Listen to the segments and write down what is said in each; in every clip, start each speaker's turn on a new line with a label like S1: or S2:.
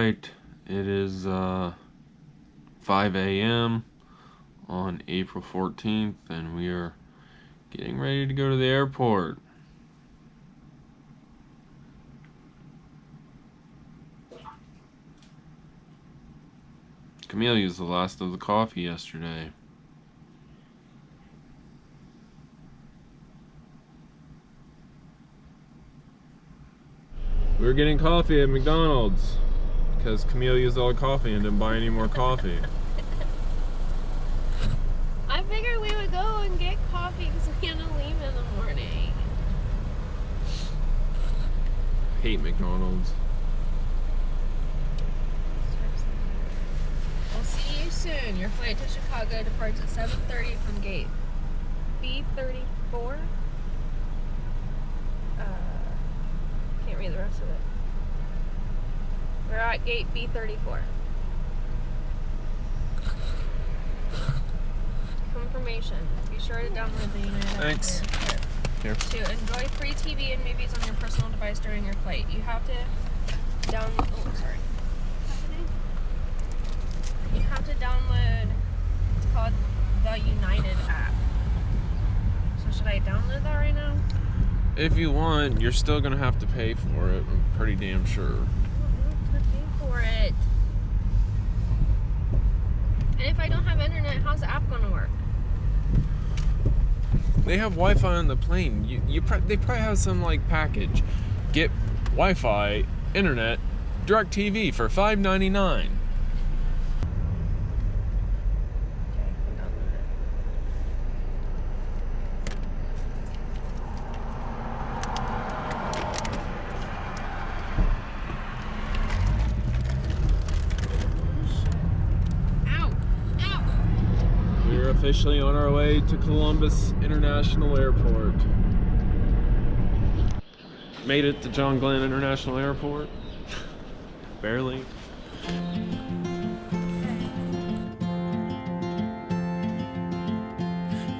S1: Alright, it is 5 a.m. on April 14th, and we are getting ready to go to the airport. Camille used the last of the coffee yesterday. We were getting coffee at McDonald's because Camille used all the coffee and didn't buy any more coffee.
S2: I figured we would go and get coffee because we had to leave in the morning.
S1: Hate McDonald's.
S2: We'll see you soon. Your flight to Chicago departs at 7:30 from gate B34. Can't read the rest of it. We're at gate B34. Confirmation. Be sure to download the United
S1: Thanks. Here.
S2: To enjoy free TV and movies on your personal device during your flight. You have to download. Oh, sorry. You have to download. It's called the United app. So should I download that right now?
S1: If you want, you're still gonna have to pay for it. I'm pretty damn sure.
S2: I don't have to pay for it. And if I don't have internet, how's the app gonna work?
S1: They have Wi-Fi on the plane. They probably have some like package. Get Wi-Fi, internet, DirecTV for $5.99. Officially on our way to Columbus International Airport. Made it to John Glenn International Airport. Barely.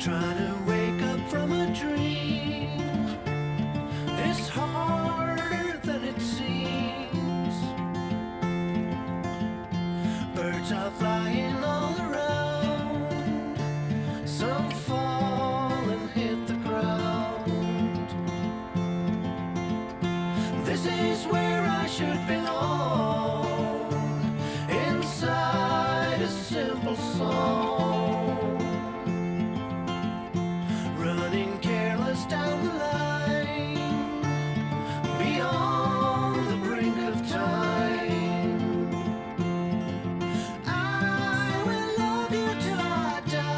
S3: Trying to wake up from a dream is harder than it seems. Birds are flying all around. Some fall and hit the ground. This is where I should belong, inside a simple song, running careless down the line, beyond the brink of time. I will love you till I die,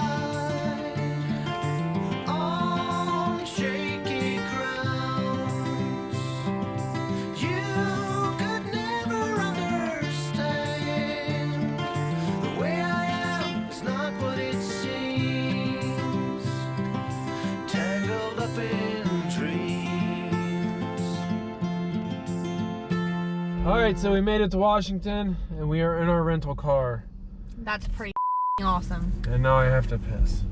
S3: on shaky grounds. You could never understand. The way I am is not what it seems. Tangled up in dreams.
S1: Alright, so we made it to Washington and we are in our rental car.
S2: That's pretty awesome.
S1: And now I have to piss.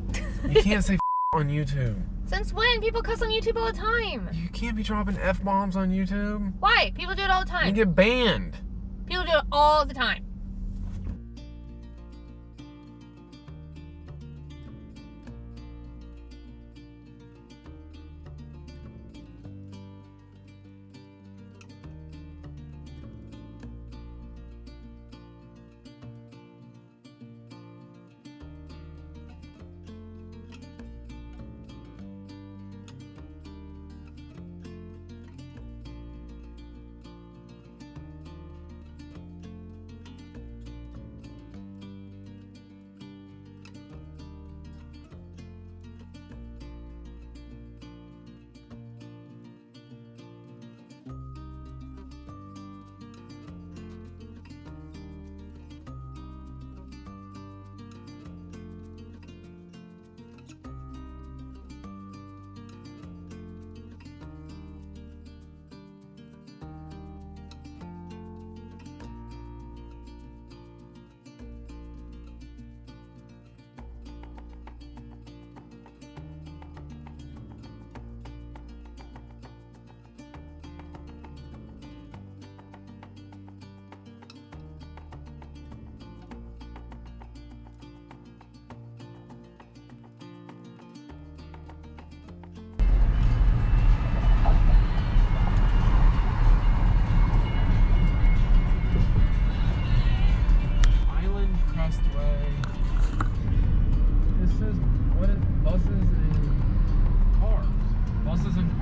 S1: You can't say on YouTube.
S2: Since when? People cuss on YouTube all the time.
S1: You can't be dropping F-bombs on YouTube.
S2: Why? People do it all the
S1: You
S2: time.
S1: get banned.
S2: People do it all the time.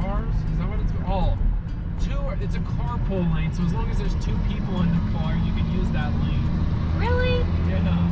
S4: cars? Is that what it's? Oh, it's a carpool lane. So as long as there's 2 people in the car, you can use that lane.
S2: Really?
S4: Yeah.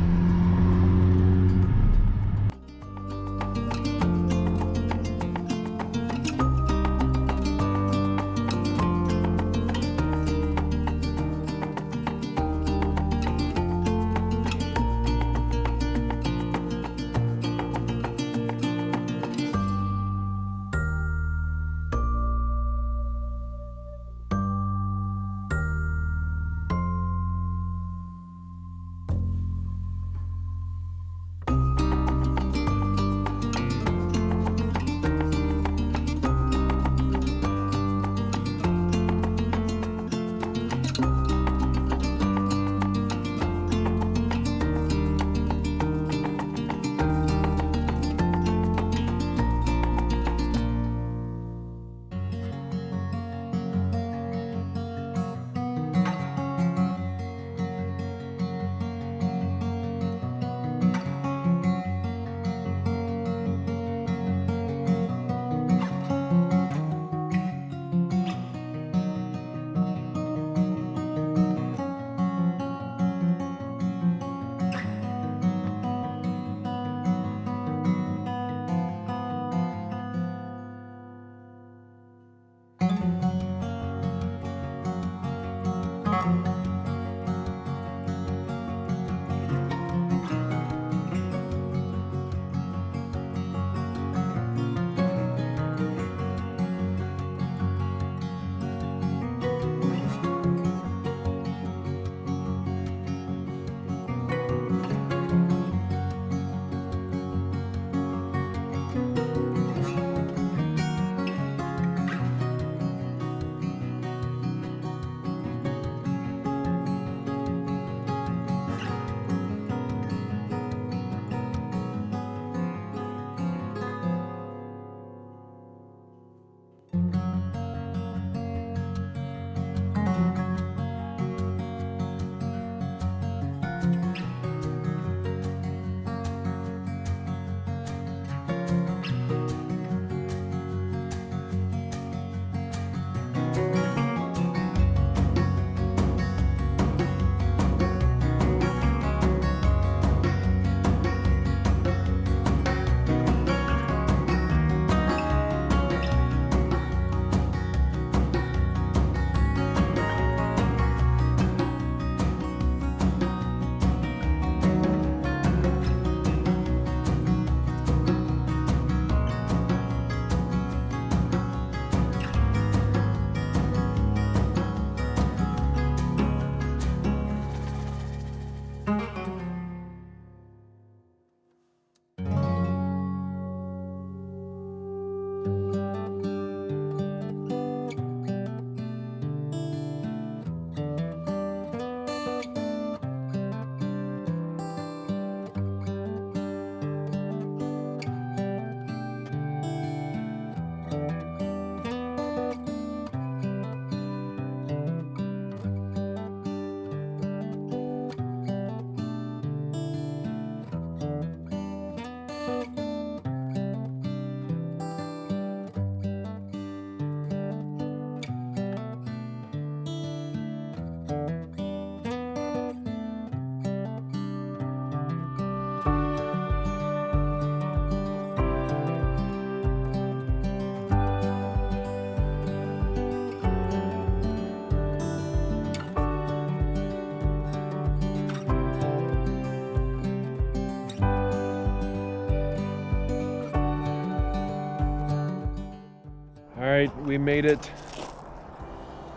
S5: Alright, we made it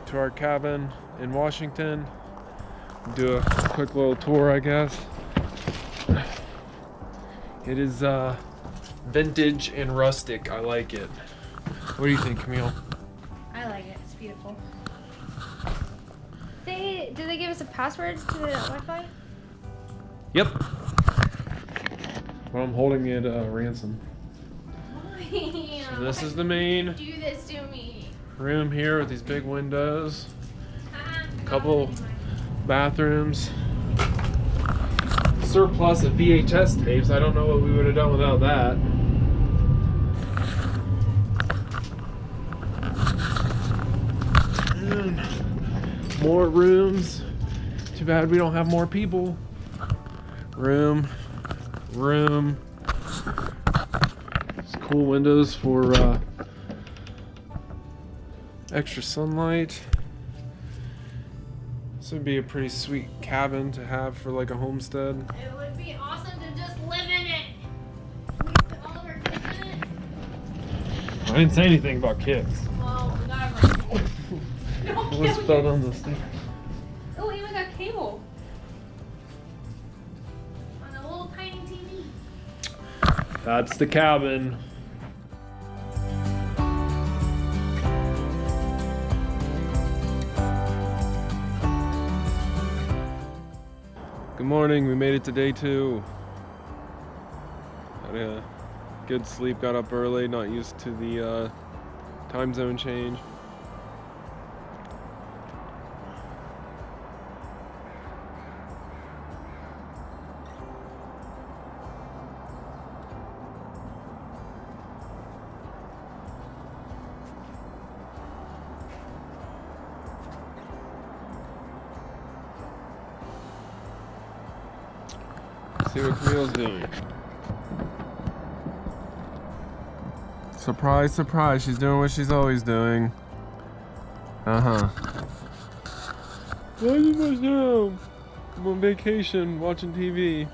S5: to our cabin in Washington. Do a quick little tour, I guess. It is vintage and rustic. I like it. What do you think, Camille?
S2: I like it. It's beautiful. Did they give us a password to the Wi-Fi?
S5: Yep. Well, I'm holding it ransom. So this is the main
S2: Do this to me.
S5: room here with these big windows. A couple bathrooms. Surplus of VHS tapes. I don't know what we would have done without that. cabin. More rooms. Too bad we don't have more people. Room. It's cool windows for extra sunlight. This would be a pretty sweet cabin to have for like a homestead.
S2: It would be awesome to just live in it. We put all of our kids in it.
S5: I didn't say anything about kids.
S2: Well, we got everyone.
S5: I almost fell down the stairs.
S2: Oh, we even got cable. On a little tiny TV.
S5: That's the cabin. Good morning, we made it to day 2. Had a good sleep, got up early, not used to the time zone change. See what Camille's doing. Surprise, surprise, she's doing what she's always doing. Uh-huh. Why are you much home? I'm on vacation, watching TV.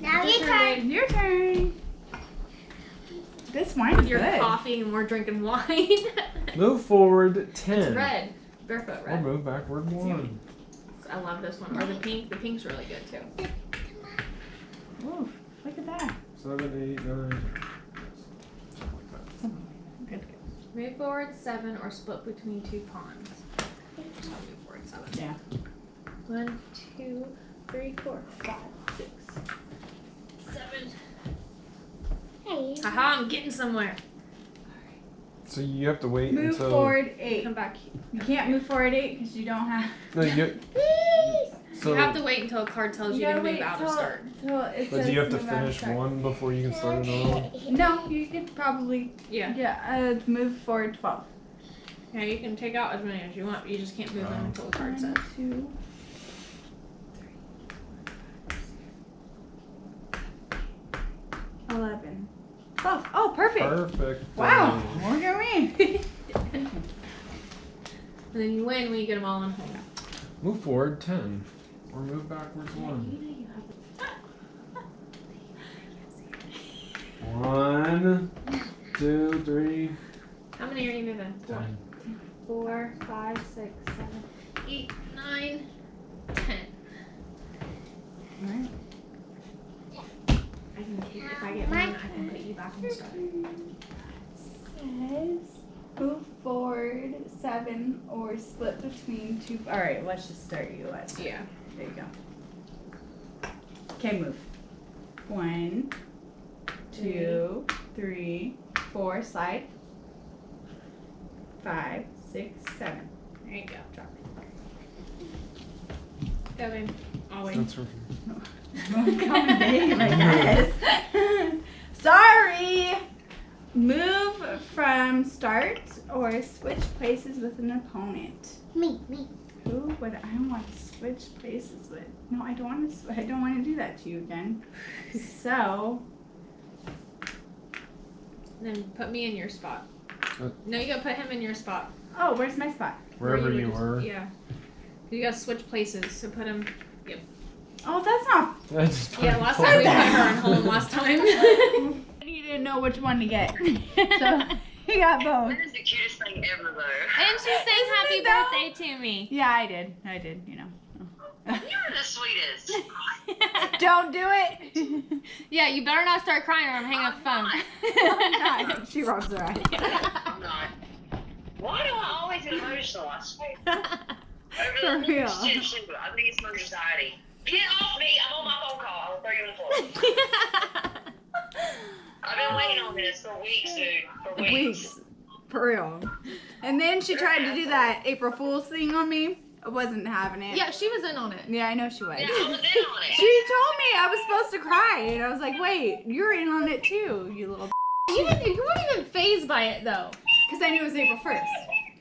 S6: Now your turn. Your turn. This wine's
S2: You're
S6: good.
S2: coffee and we're drinking wine.
S5: Move forward 10.
S2: It's red. Barefoot
S5: Or
S2: red.
S5: move backward 1.
S2: I love this one. Or the pink. The pink's really good too.
S6: Ooh, look at that.
S5: 7, 8, 9.
S6: Good.
S2: Move forward 7 or split between 2 ponds. I'll move forward 7.
S6: Yeah.
S2: 1, 2, 3, 4, 5, 6, 7.
S6: Hey.
S2: Haha, I'm getting somewhere.
S5: So you have to wait
S6: Move
S5: until...
S6: forward 8.
S2: Come back here.
S6: You can't move forward 8 because you don't have.
S5: No, you... So,
S2: You have to wait until a card tells you to
S6: gotta
S2: move
S6: wait
S2: out of
S6: till
S2: start.
S6: it
S5: but
S6: says
S5: do you have to
S6: move out of
S5: finish
S6: start.
S5: 1 before you can start another one?
S6: No, you could probably
S2: Yeah.
S6: move forward 12.
S2: Yeah, you can take out as many as you want, but you just can't move them until the card says.
S6: 1, 2, 3, 11, 12. Oh, perfect.
S5: Perfect.
S6: Wow. Look at me.
S2: And then you win when you get them all in home.
S5: Move forward 10. Or move backwards 1. 1, 2, 3.
S2: How many are you moving?
S5: 10.
S2: 4, 5, 6, 7, 8, 9, 10.
S6: Alright.
S2: I can keep, if I get one, I can put you back in start.
S6: Says move forward 7 or split between 2. Alright, let's just start you at.
S2: Yeah.
S6: There you go. Okay, move. 1, 2, 3, 4, slide. 5, 6, 7.
S2: There you go. Drop it. Go, babe. I'll wait.
S5: That's right.
S6: Common babe, I guess. start or switch places with an opponent?
S7: Me.
S6: Who would I want to switch places with? No, I don't want to. I don't want to do that to you again. So.
S2: Then put me in your spot. No, you gotta put him in your spot.
S6: Oh, where's my spot?
S5: Wherever you
S2: just-
S5: were.
S2: Yeah. You gotta switch places. So put him.
S6: Oh, that's not.
S5: I just put
S2: Yeah,
S5: it
S2: last
S5: forward.
S2: time we put her in home last time.
S6: You didn't know which one to get. So you got both.
S8: That is the cutest thing ever, though.
S2: And she sang happy
S6: it though?
S2: birthday to me.
S6: Yeah, I did. You know.
S8: You're the sweetest.
S6: Don't do it.
S2: Yeah, you better not start crying or I'm hanging up the phone.
S6: I'm not. She rolls her eyes.
S8: I'm not. Why do I always get emotional? I swear.
S6: For
S8: Over the
S6: real.
S8: shit. I think it's my anxiety. Get off me! I'm on my phone call. I will throw you on the floor. I've been waiting on this for weeks, dude. For weeks.
S6: Weeks. For real. And then she tried to do that April Fool's thing on me. I wasn't having it.
S2: Yeah, she was in on it.
S6: Yeah, I know she was.
S8: Yeah, I was in on it.
S6: She told me I was supposed to cry, and I was like, "Wait, you're in on it too, you little."
S2: You weren't even fazed by it though.
S6: Because I knew it was April 1st.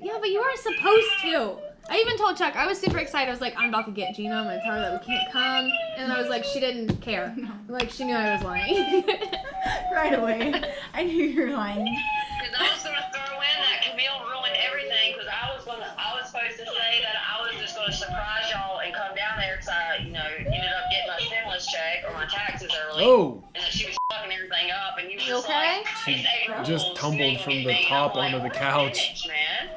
S2: Yeah, but you weren't supposed to. I even told Chuck, I was super excited. I was like, I'm about to get Gina. I'm going to tell her that we can't come. And I was like, she didn't care.
S6: No.
S2: Like, she knew I was lying.
S6: Right away. I knew you were lying.
S8: Because I was gonna throw in that Camille ruined everything. Because I was supposed to say that I was just gonna surprise y'all and come down there because I, ended up getting my stimulus check or my taxes early.
S5: Oh!
S8: And that she was fucking everything up, and you were
S2: You
S8: just
S2: okay?
S8: like, it's April
S5: Just
S8: Fool's,
S5: tumbled
S8: you ain't
S5: from
S8: gonna
S5: the
S8: get me.
S5: top
S8: I'm
S5: onto
S8: like,
S5: the couch.
S8: "Bitch, man."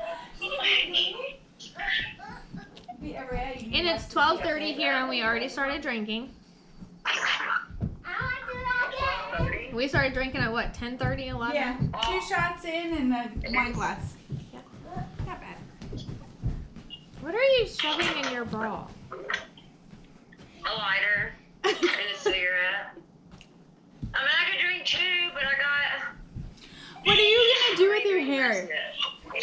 S2: And it's 12:30 here and we already started drinking. We started drinking at what, 10:30, 11?
S6: Yeah, 2 shots in and a wine glass.
S2: Yep.
S6: Not bad.
S2: What are you shoving in your bra?
S8: A lighter and a cigarette. I mean, I could drink too, but I got.
S6: What are you gonna do with your hair?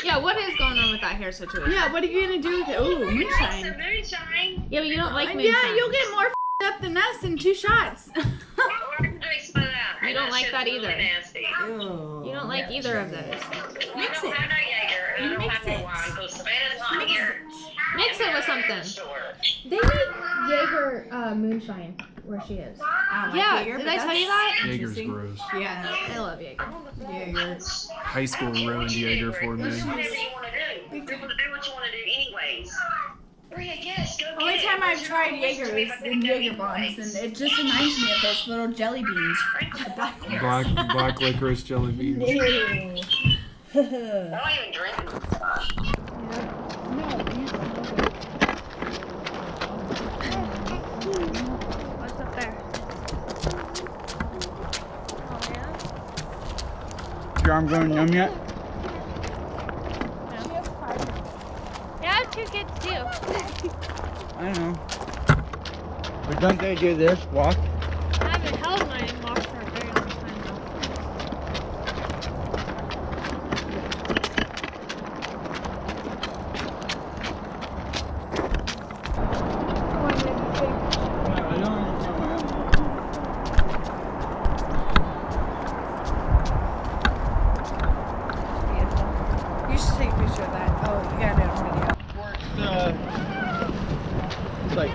S2: Yeah, what is going on with that hair situation?
S6: Yeah, what are you gonna do with it? Ooh,
S8: Some
S6: moonshine.
S8: moonshine.
S2: Yeah, but you don't like moonshine.
S6: Yeah, you'll get more up than us in 2 shots.
S8: We're gonna drink some of that.
S2: You
S8: And
S2: don't like
S8: shit's
S2: that
S8: really
S2: either.
S8: Nasty.
S2: You don't like either of those.
S8: I
S6: Mix
S8: don't
S6: it.
S8: have no Jaeger, and I don't
S6: Mix
S8: have
S6: it.
S8: no wine because Savannah's not here.
S2: Mix it with something.
S8: Sure.
S2: They make Jaeger moonshine where she is.
S6: I don't like
S2: Yeah,
S6: Jaeger,
S2: did
S6: but
S2: I tell you
S6: that's
S2: that?
S5: Jaeger's
S6: interesting.
S5: gross.
S6: Yeah,
S2: I love Jaeger.
S6: Jaeger.
S5: High school ruined Jaeger for me.
S8: Whatever you want to do. You're going to do what you want to do anyways. Bria, yes, go get
S6: Only
S8: it.
S6: time I've
S8: You're
S6: tried
S8: not
S6: Jaeger
S8: supposed to be
S6: is
S8: fucking
S6: in
S8: doing
S6: Jaeger bombs,
S8: anyways.
S6: and it just reminds me of those little jelly beans. The black ones.
S5: Black licorice jelly beans.
S8: I don't even drink them.
S2: What's up there? Oh, yeah?
S9: Your arm going numb yet?
S2: Yeah, I have 2 kids too.
S9: I don't know. But don't they do this? Walk?
S2: I haven't held mine and walked for a very long time though.
S9: I don't understand my arm.
S6: Beautiful. You should take a picture of that. Oh, you got it on video.
S9: Like,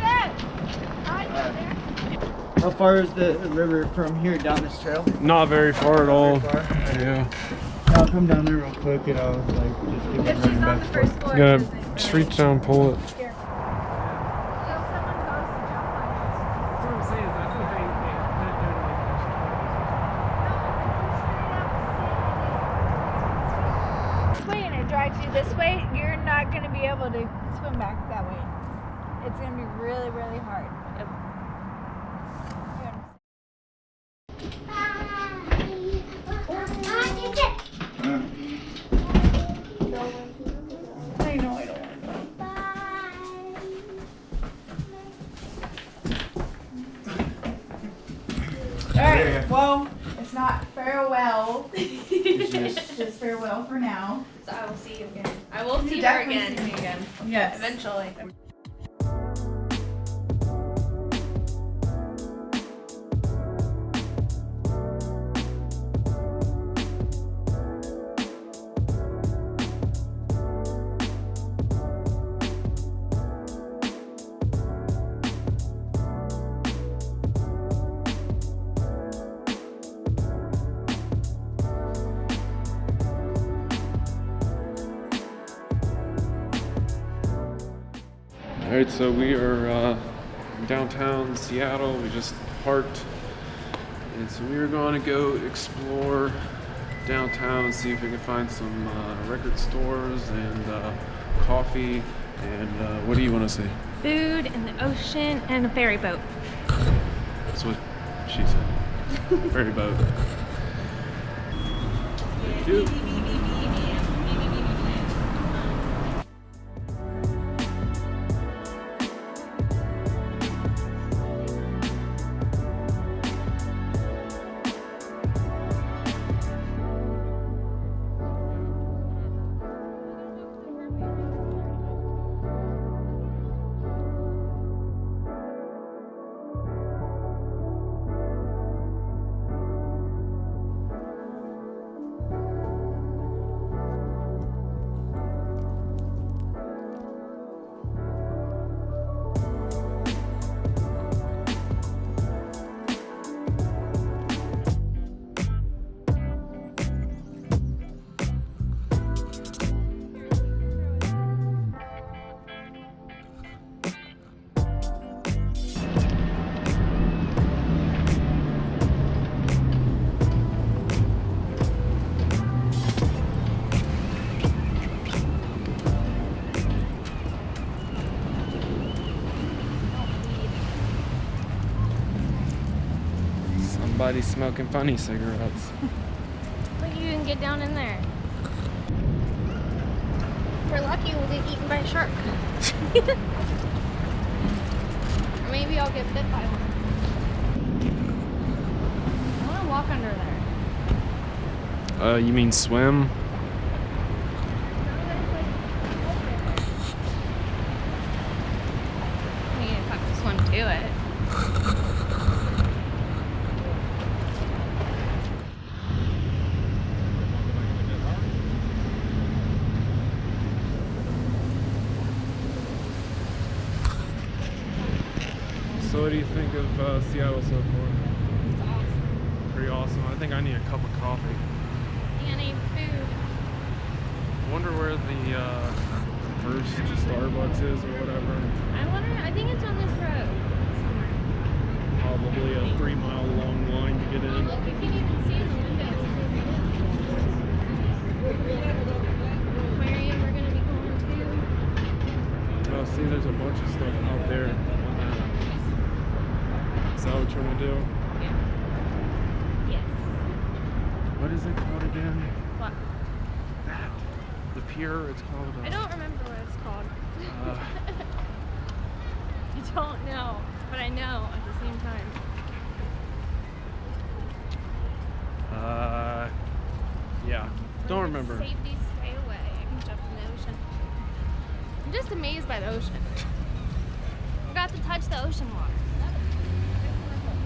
S9: how far is the river from here down this trail?
S5: Not very far at all.
S9: Very far?
S5: Yeah.
S9: I'll come down there real quick and I'll like just give
S6: If
S9: it
S6: she's
S9: running
S6: on
S9: back.
S6: the first floor,
S5: Gotta
S6: it doesn't
S5: just
S6: really-
S5: reach down and pull it.
S6: So someone goes to jump on it.
S4: That's what I'm saying. That's what they're
S6: Way and it drives you this way, you're not going to be able to swim back that way. It's going to be really, really hard. I know I don't want to. Alright, well, it's not farewell. It's just farewell for now.
S2: So I will see you again. I will see her
S6: definitely
S2: again.
S6: see me again. Yes.
S2: Eventually.
S5: Alright, so we are downtown Seattle. We just parked. And so we are going to go explore downtown and see if we can find some record stores and coffee. And what do you want to see?
S2: Food and the ocean and a ferry boat.
S5: That's what she said. Ferry boat. Cute. Somebody's smoking funny cigarettes.
S2: Look, you can get down in there. If we're lucky, we'll get eaten by a shark. Or maybe I'll get bit by one. I want to walk under there.
S5: You mean swim?
S2: I mean, if I have to swim to it.
S5: So what do you think of Seattle so far?
S2: It's awesome.
S5: Pretty awesome. I think I need a cup of coffee.
S2: And a food.
S5: I wonder where the first Starbucks is or whatever.
S2: I think it's on this road somewhere.
S5: Probably a 3-mile long line to get in.
S2: Look, you can even see the windows. Aquarium we're going to be going to.
S5: Oh, see, there's a bunch of stuff out there on that. Is that what you're trying to do?
S2: Yeah. Yes.
S5: What is it called again?
S2: What?
S5: That. The pier, it's called...
S2: I don't remember what it's called. I don't know, but I know at the same time.
S5: Yeah. Don't remember.
S2: Safety, stay away. I can jump in the ocean. I'm just amazed by the ocean. I got to touch the ocean water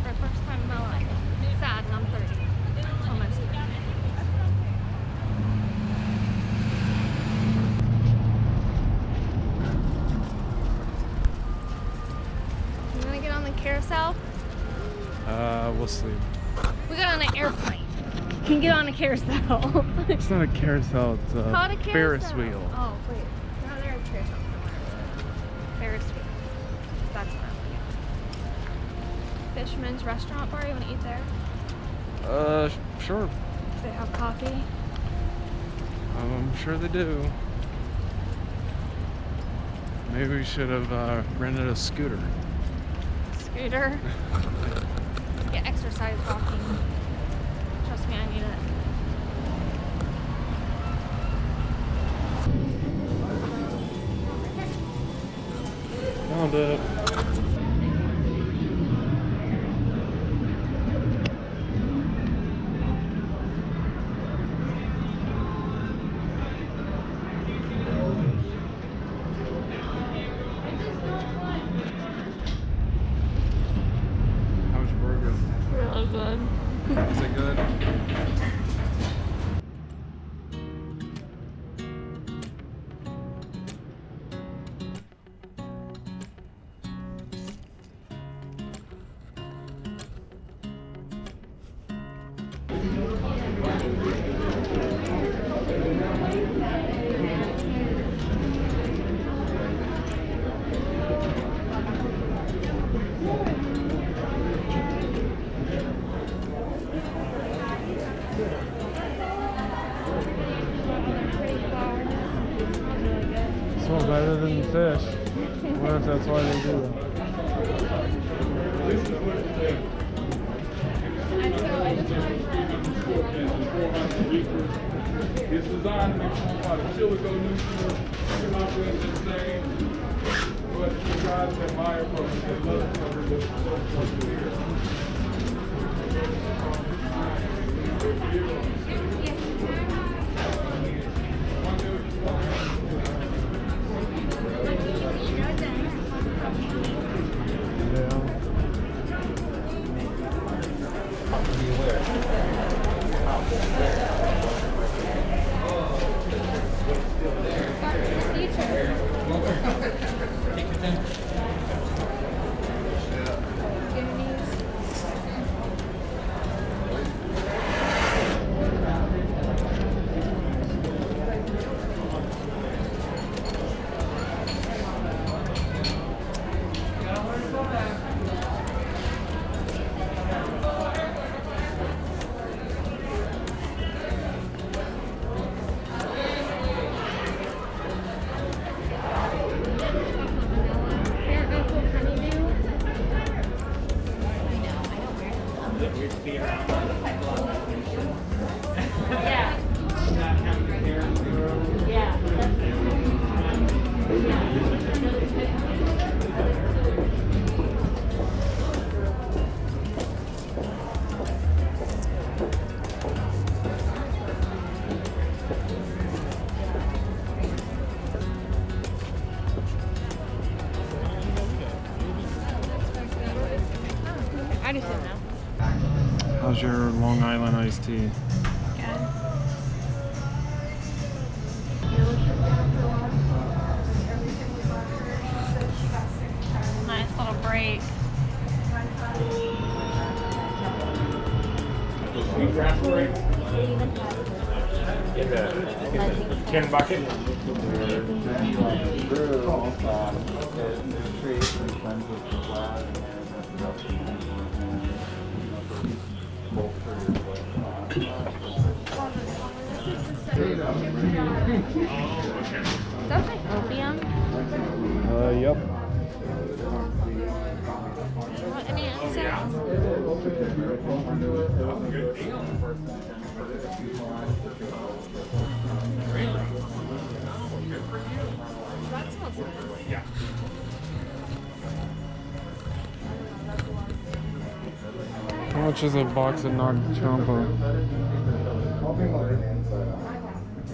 S2: for the first time in my life. It's sad, and I'm 30. Almost. You want to get on the carousel?
S5: We'll see.
S2: We got on an airplane. You can get on a carousel.
S5: It's not a carousel, it's a,
S2: Called a carousel.
S5: Ferris wheel.
S2: Oh, wait. No, there's a carousel somewhere. Ferris wheel. That's what I'm thinking. Fisherman's Restaurant Bar. You want to eat there?
S5: Sure.
S2: They have coffee.
S5: I'm sure they do. Maybe we should have rented a scooter.
S2: Scooter. Get exercise walking. Trust me, I need it.
S5: Found it. How's your burger?
S2: Really good.
S5: Is it good? than fish. I wonder if that's why they do that.
S7: It's designed to make sure the chili go nuclear, come out with the same, but the guys that buy it from they love it because it's so clear.
S2: I just don't know.
S5: How's your Long Island iced tea?
S2: Nice little break.
S4: Get the tin bucket.
S2: That's like opium.
S5: Yep.
S2: What, any else? That smells nice.
S4: Yeah.
S5: How much is a box of Nog Champa?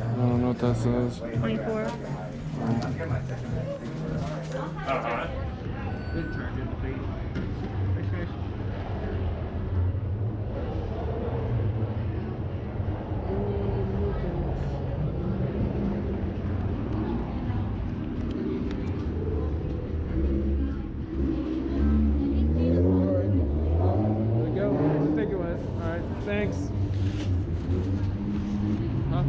S5: I don't know what that says.
S2: 24.
S5: Thanks. Huh?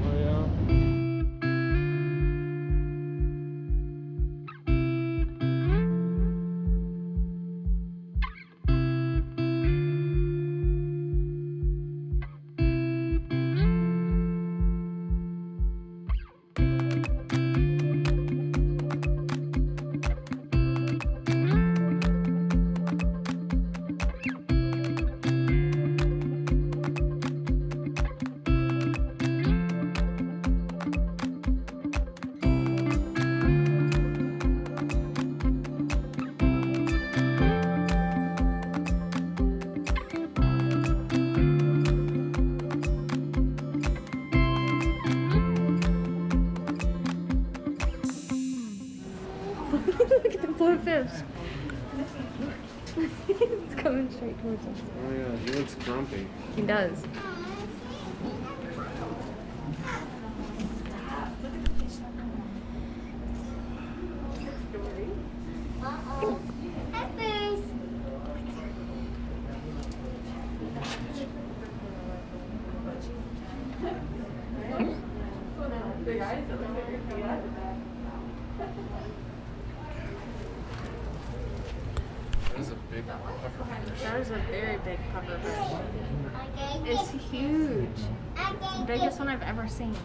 S5: Oh yeah.
S2: Look at the blue fish. It's coming straight towards us.
S5: Oh yeah, he looks grumpy.
S2: He does.
S5: That's a big pufferfish.
S2: That is a very big pufferfish. It's huge. The biggest one I've ever seen.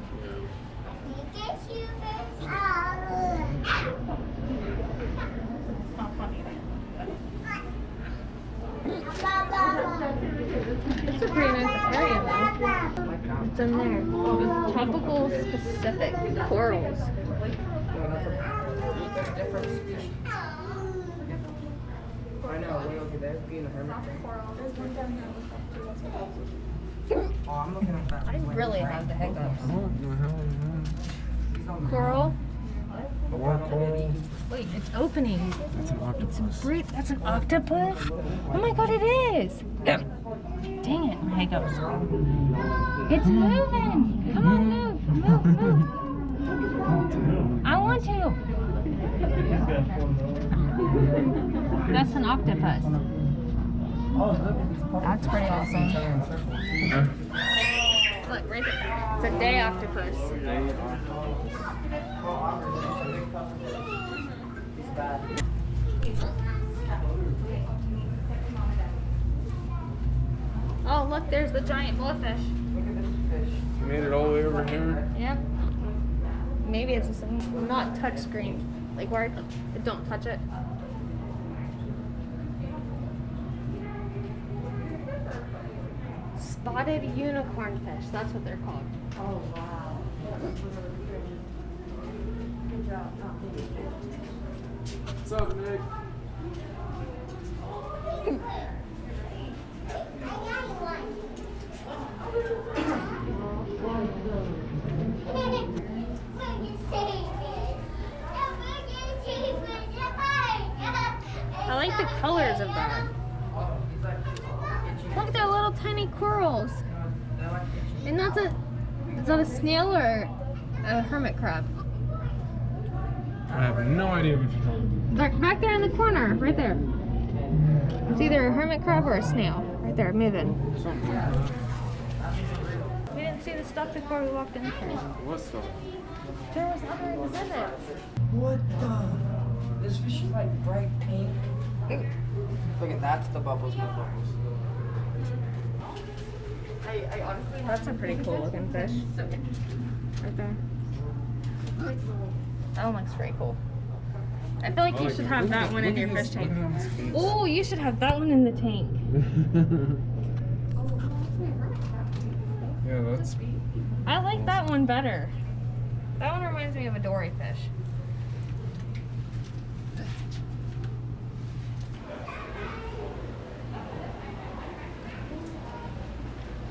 S2: It's a pretty nice aquarium though. It's in there. Tropical specific corals.
S10: I know, way over there, being a hermit. Oh, I'm looking at that.
S2: I really have the hiccups.
S5: What the hell is
S2: Coral?
S5: that? More coral.
S2: Wait, it's opening.
S5: That's an octopus.
S2: That's an octopus? Oh my god, it is! Dang it, my hiccups. It's moving! Come on, move! Move! I want to! That's an octopus. That's pretty awesome. Look, right there. It's a day octopus. Oh, look, there's the giant blowfish.
S5: You made it all the way over here?
S2: Yep. Maybe it's just not touch screen. Like where don't touch it. Spotted unicorn fish. That's what they're called.
S10: Oh, wow. Good job.
S5: What's up, Nick?
S2: I like the colors of that. Look, they're little tiny corals. And is that a snail or a hermit crab?
S5: I have no idea what you're talking
S2: Back there in the corner, right there. It's either a hermit crab or a snail. Right there, moving.
S5: about. Something like that.
S2: We didn't see the stuff before we walked in here.
S5: What stuff?
S2: There was other exhibits.
S10: What the? This fish is like bright pink. Look at that's the bubbles, no bubbles. I honestly.
S2: That's a pretty cool looking fish. Right there. That one looks pretty cool. I feel like you should have that one in your fish tank. Oh, you should have that one in the tank.
S5: Yeah, that's.
S2: I like that one better. That one reminds me of a dory fish.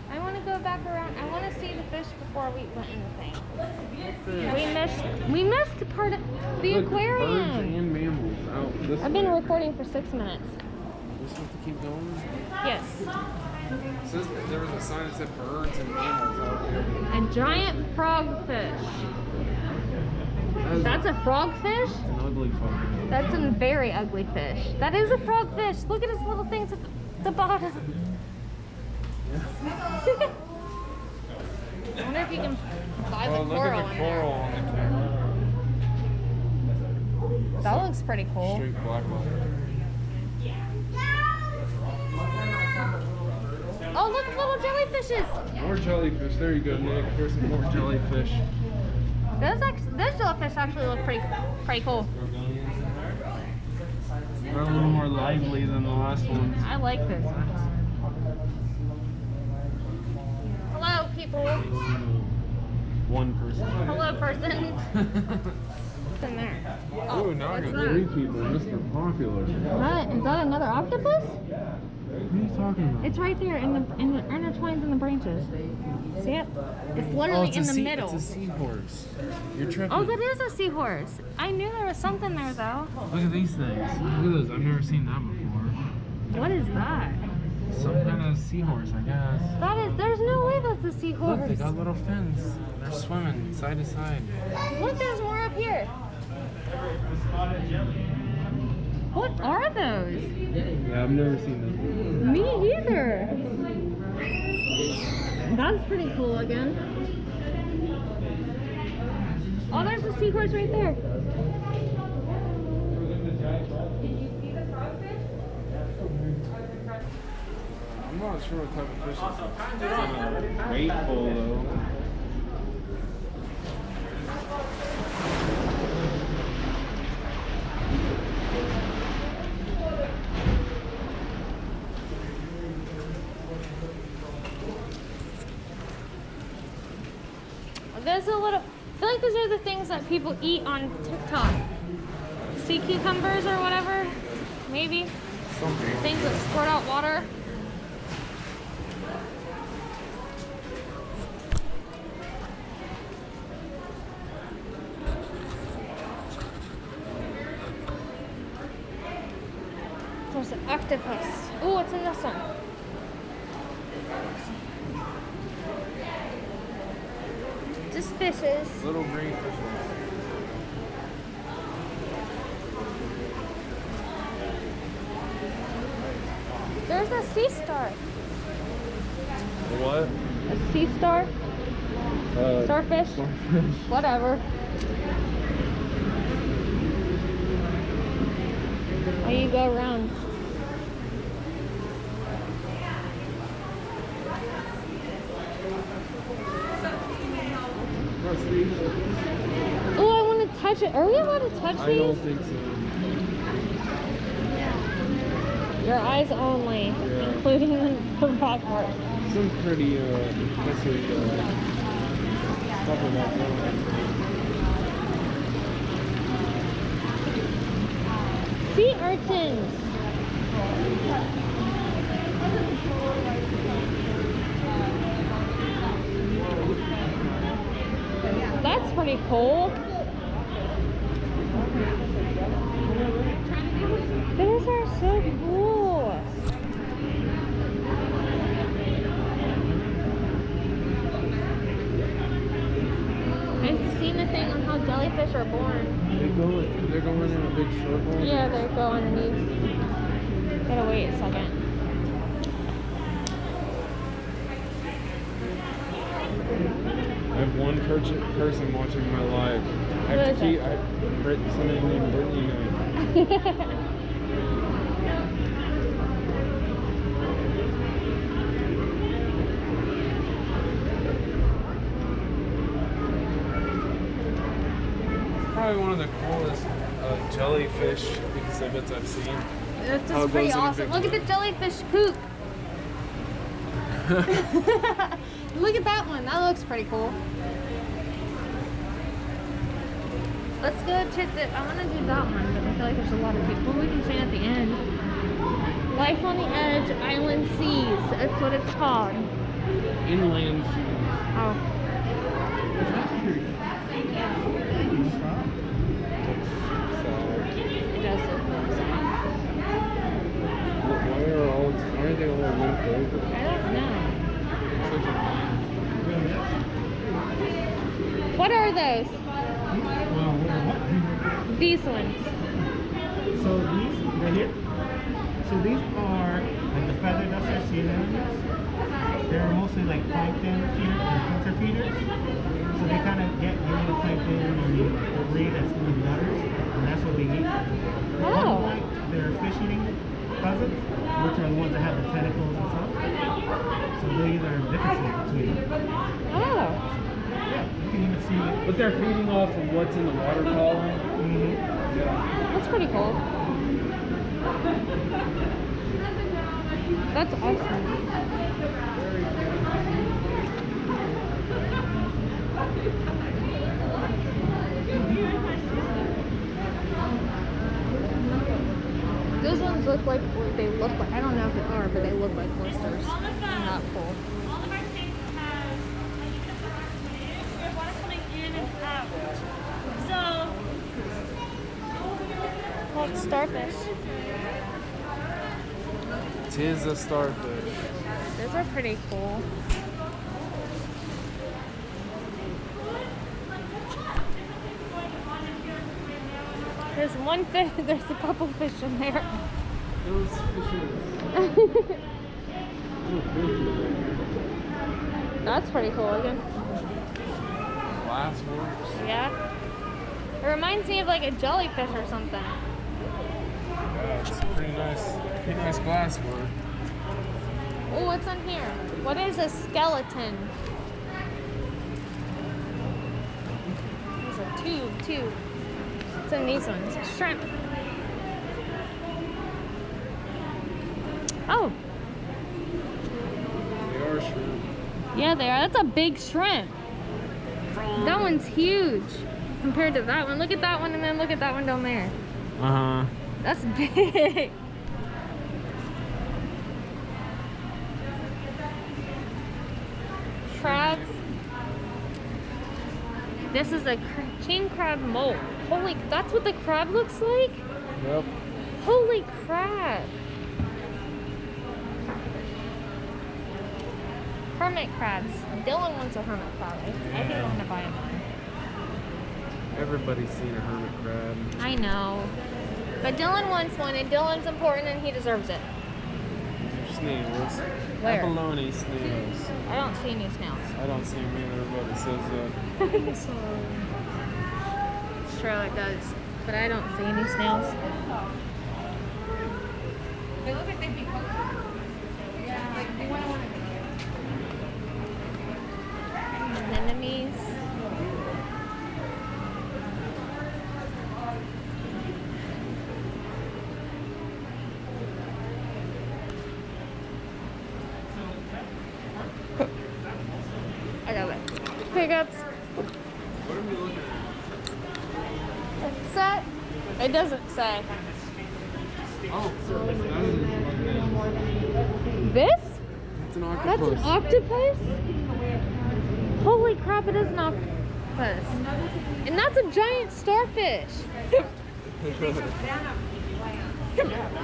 S2: I want to go back around. I want to see the fish before we went in the thing. We missed part of the
S5: Look,
S2: aquarium.
S5: Birds and mammals out this
S2: I've been
S5: way.
S2: recording for 6 minutes.
S5: We're supposed to keep going?
S2: Yes.
S5: It says that there was a sign that said birds and mammals out there.
S2: A giant frogfish. That's a frogfish?
S5: An ugly fucking.
S2: That's a very ugly fish. That is a frogfish. Look at his little things at the bottom. I wonder if you can buy the
S5: Look
S2: coral
S5: at the
S2: in
S5: coral on the camera.
S2: there. That looks pretty cool.
S5: Straight black water.
S2: Oh, look, little jellyfishes.
S5: More jellyfish. There you go, Nick. Here's some more jellyfish.
S2: Those jellyfish actually look pretty cool.
S5: They're a little more lively than the last ones.
S2: I like those ones. Hello, people.
S5: One person.
S2: Hello, person. What's in there?
S5: Oh, now I
S2: what's
S5: got
S2: that?
S5: 3 people. Mr. Popular.
S2: Is that another octopus?
S5: What are you talking about?
S2: It's right there in the intertwines in the branches. See it? It's literally in the middle.
S5: It's a seahorse. You're tripping.
S2: Oh, that is a seahorse. I knew there was something there though.
S5: Look at these things. Look at those. I've never seen that before.
S2: What is that?
S5: Some kind of seahorse, I guess.
S2: There's no way that's a seahorse.
S5: Look, they got little fins. They're swimming side to side.
S2: Look, there's more up here. What are those?
S5: Yeah, I've never seen them.
S2: Me either. That's pretty cool again. Oh, there's a seahorse right there.
S5: I'm not sure what type of fish it is. It's in a weight bowl, though.
S2: There's a little, I feel like those are the things that people eat on TikTok. Sea cucumbers or whatever, maybe.
S5: Something.
S2: Things that squirt out water. There's an octopus. Oh, what's in this one? Just fishes.
S5: Little green fishes.
S2: There's a sea star.
S5: What?
S2: A sea star? Starfish?
S5: Starfish.
S2: Whatever. How you go around? Oh, I want to touch it. Are we allowed to touch these?
S5: I don't think so.
S2: Your eyes only, including the rock part.
S5: Some pretty, messy, stuff in that one.
S2: Sea urchins. That's pretty cool. Those are so cool. I've seen a thing on how jellyfish are born.
S5: They're going in a big circle.
S2: Yeah, they're going underneath. Gotta wait a second.
S5: I have one person watching my live. I
S2: Who
S5: have
S2: is
S5: to keep.
S2: it?
S5: Somebody named Brittany. Probably one of the coolest jellyfish exhibits I've seen.
S2: That's
S5: How
S2: just
S5: it
S2: pretty
S5: goes in a
S2: awesome.
S5: big
S2: Look at the jellyfish poop. Look at that one. That looks pretty cool. Let's go to the. I want to do that one, but I feel like there's a lot of people. We can stay at the end. Life on the Edge, Island Seas. That's what it's called.
S5: Inland.
S2: Oh. It does look sad.
S5: Why are they all linked over?
S2: I don't know. What are those? These ones.
S11: So these, right here. So these are like the feather duster sea anemones. They're mostly like plankton feeders and filter feeders. So they kind of get the plankton and the debris that's in the waters, and that's what they eat.
S2: Oh.
S11: Unlike their fish-eating cousins, which are the ones that have the tentacles and stuff. So these are differences between them.
S2: Oh.
S11: Yeah, you can even see.
S5: But they're feeding off of what's in the water column.
S2: That's pretty cool. That's awesome. Those ones look like what they look like. I don't know if they are, but they look like blisters. Not cool.
S12: All of our tanks have water coming in and out. So
S2: Called starfish.
S5: Tis a starfish.
S2: Those are pretty cool. There's one fish. There's a couple fish in there.
S5: Those fishes.
S2: That's pretty cool again.
S5: Glass works.
S2: Yeah. It reminds me of like a jellyfish or something.
S5: Yeah, it's pretty nice glass work.
S2: Oh, what's on here? What is a skeleton? There's a tube. What's in these ones? Shrimp. Oh.
S5: They are shrimp.
S2: Yeah, they are. That's a big shrimp.
S5: From
S2: That one's huge compared to that one. Look at that one and then look at that one down there.
S1: Uh-huh.
S2: That's big. Crabs. This is a king crab mold. Holy, that's what the crab looks like?
S1: Yep.
S2: Holy crap. Hermit crabs. Dylan wants a hermit crab. I think I'm gonna buy him one.
S5: Everybody's seen a hermit crab.
S2: I know. But Dylan wants one and Dylan's important and he deserves it.
S5: These are snails.
S2: Where?
S5: Abalone snails.
S2: I don't see any snails.
S5: I don't see them either, but it says
S2: Sure it does. But I don't see any snails.
S10: They look like they'd be cooked. Yeah, like they want to.
S2: Anemones. I got it. Pickups.
S5: What are we looking at?
S2: Set. It doesn't say.
S5: Oh,
S2: This?
S5: it's an
S2: That's
S5: octopus.
S2: an octopus? Holy crap, it is an octopus. And that's a giant starfish.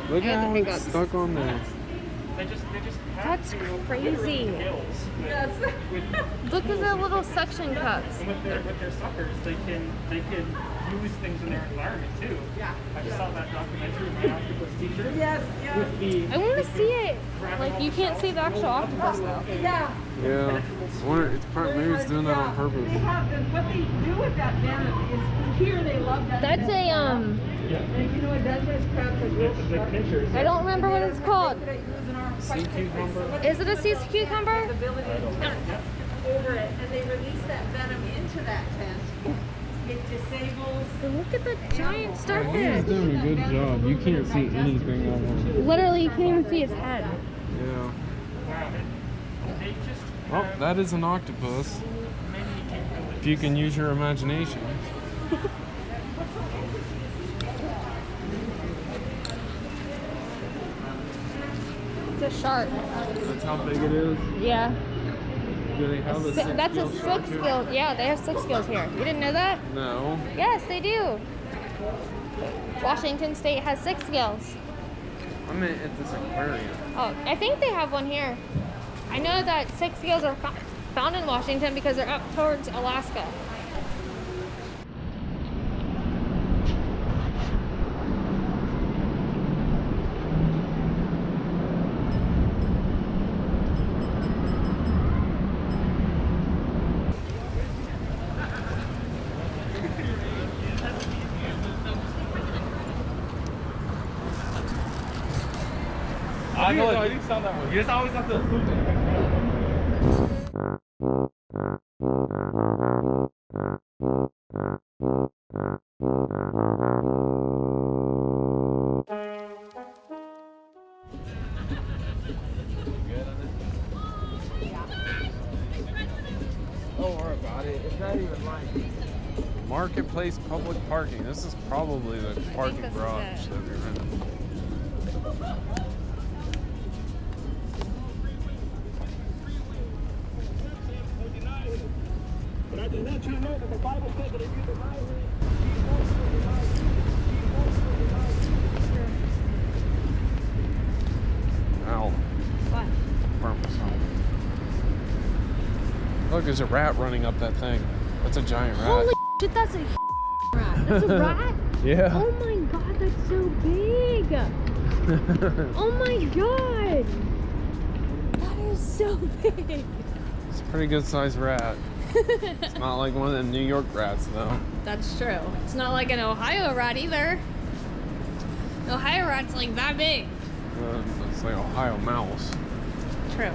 S5: Look at how
S2: pick
S5: it's
S2: ups.
S5: stuck on there.
S2: That's crazy. Look at the little suction cups.
S11: With their suckers, they can use things in their environment too. Yeah. I just saw that documentary with the octopus teacher.
S10: Yes, yes.
S11: With the
S2: I want to see it. Like, you can't see the actual octopus though.
S10: Yeah.
S5: Yeah. I wonder, maybe it's doing that on purpose.
S10: They have what they do with that venom is here they love that.
S2: That's a,
S10: And you know what Dungeness crabs are real sharp.
S2: I don't remember what it's called.
S5: Sea cucumber?
S2: Is it a sea cucumber?
S10: The ability to jump over it, and they release that venom into that tent. It disables.
S2: Look at the giant
S5: He's
S2: starfish.
S5: doing a good job. You can't see anything of him.
S2: Literally, you can't even see his head.
S5: Yeah. Oh, that is an octopus. If you can use your imagination.
S2: It's a shark.
S5: That's how big it is.
S2: Yeah.
S5: Do they have a
S2: That's a
S5: six-gill shark
S2: 6
S5: here?
S2: gill. Yeah, they have 6 gills here. You didn't know that?
S5: No.
S2: Yes, they do. Washington State has 6 gills.
S5: I meant at this aquarium.
S2: Oh, I think they have one here. I know that 6 gills are found in Washington because they're up towards Alaska.
S11: I know, I didn't sound that way. You just always have to.
S5: Don't worry about it. It's not even like Marketplace public parking. This is probably the parking
S2: this is
S5: garage
S2: it.
S5: that we're in.
S11: But I did let you know that the Bible said that if you deny me,
S5: Ow.
S2: What?
S5: Burnt myself. Look, there's a rat running up that thing. That's a giant rat.
S2: Holy shit, that's a rat. That's a rat?
S5: Yeah.
S2: Oh my god, that's so big. Oh my god. That is so big.
S5: It's a pretty good sized rat. It's not like one of them New York rats, though.
S2: That's true. It's not like an Ohio rat either. An Ohio rat's like that big.
S5: It's like Ohio mouse.
S2: True.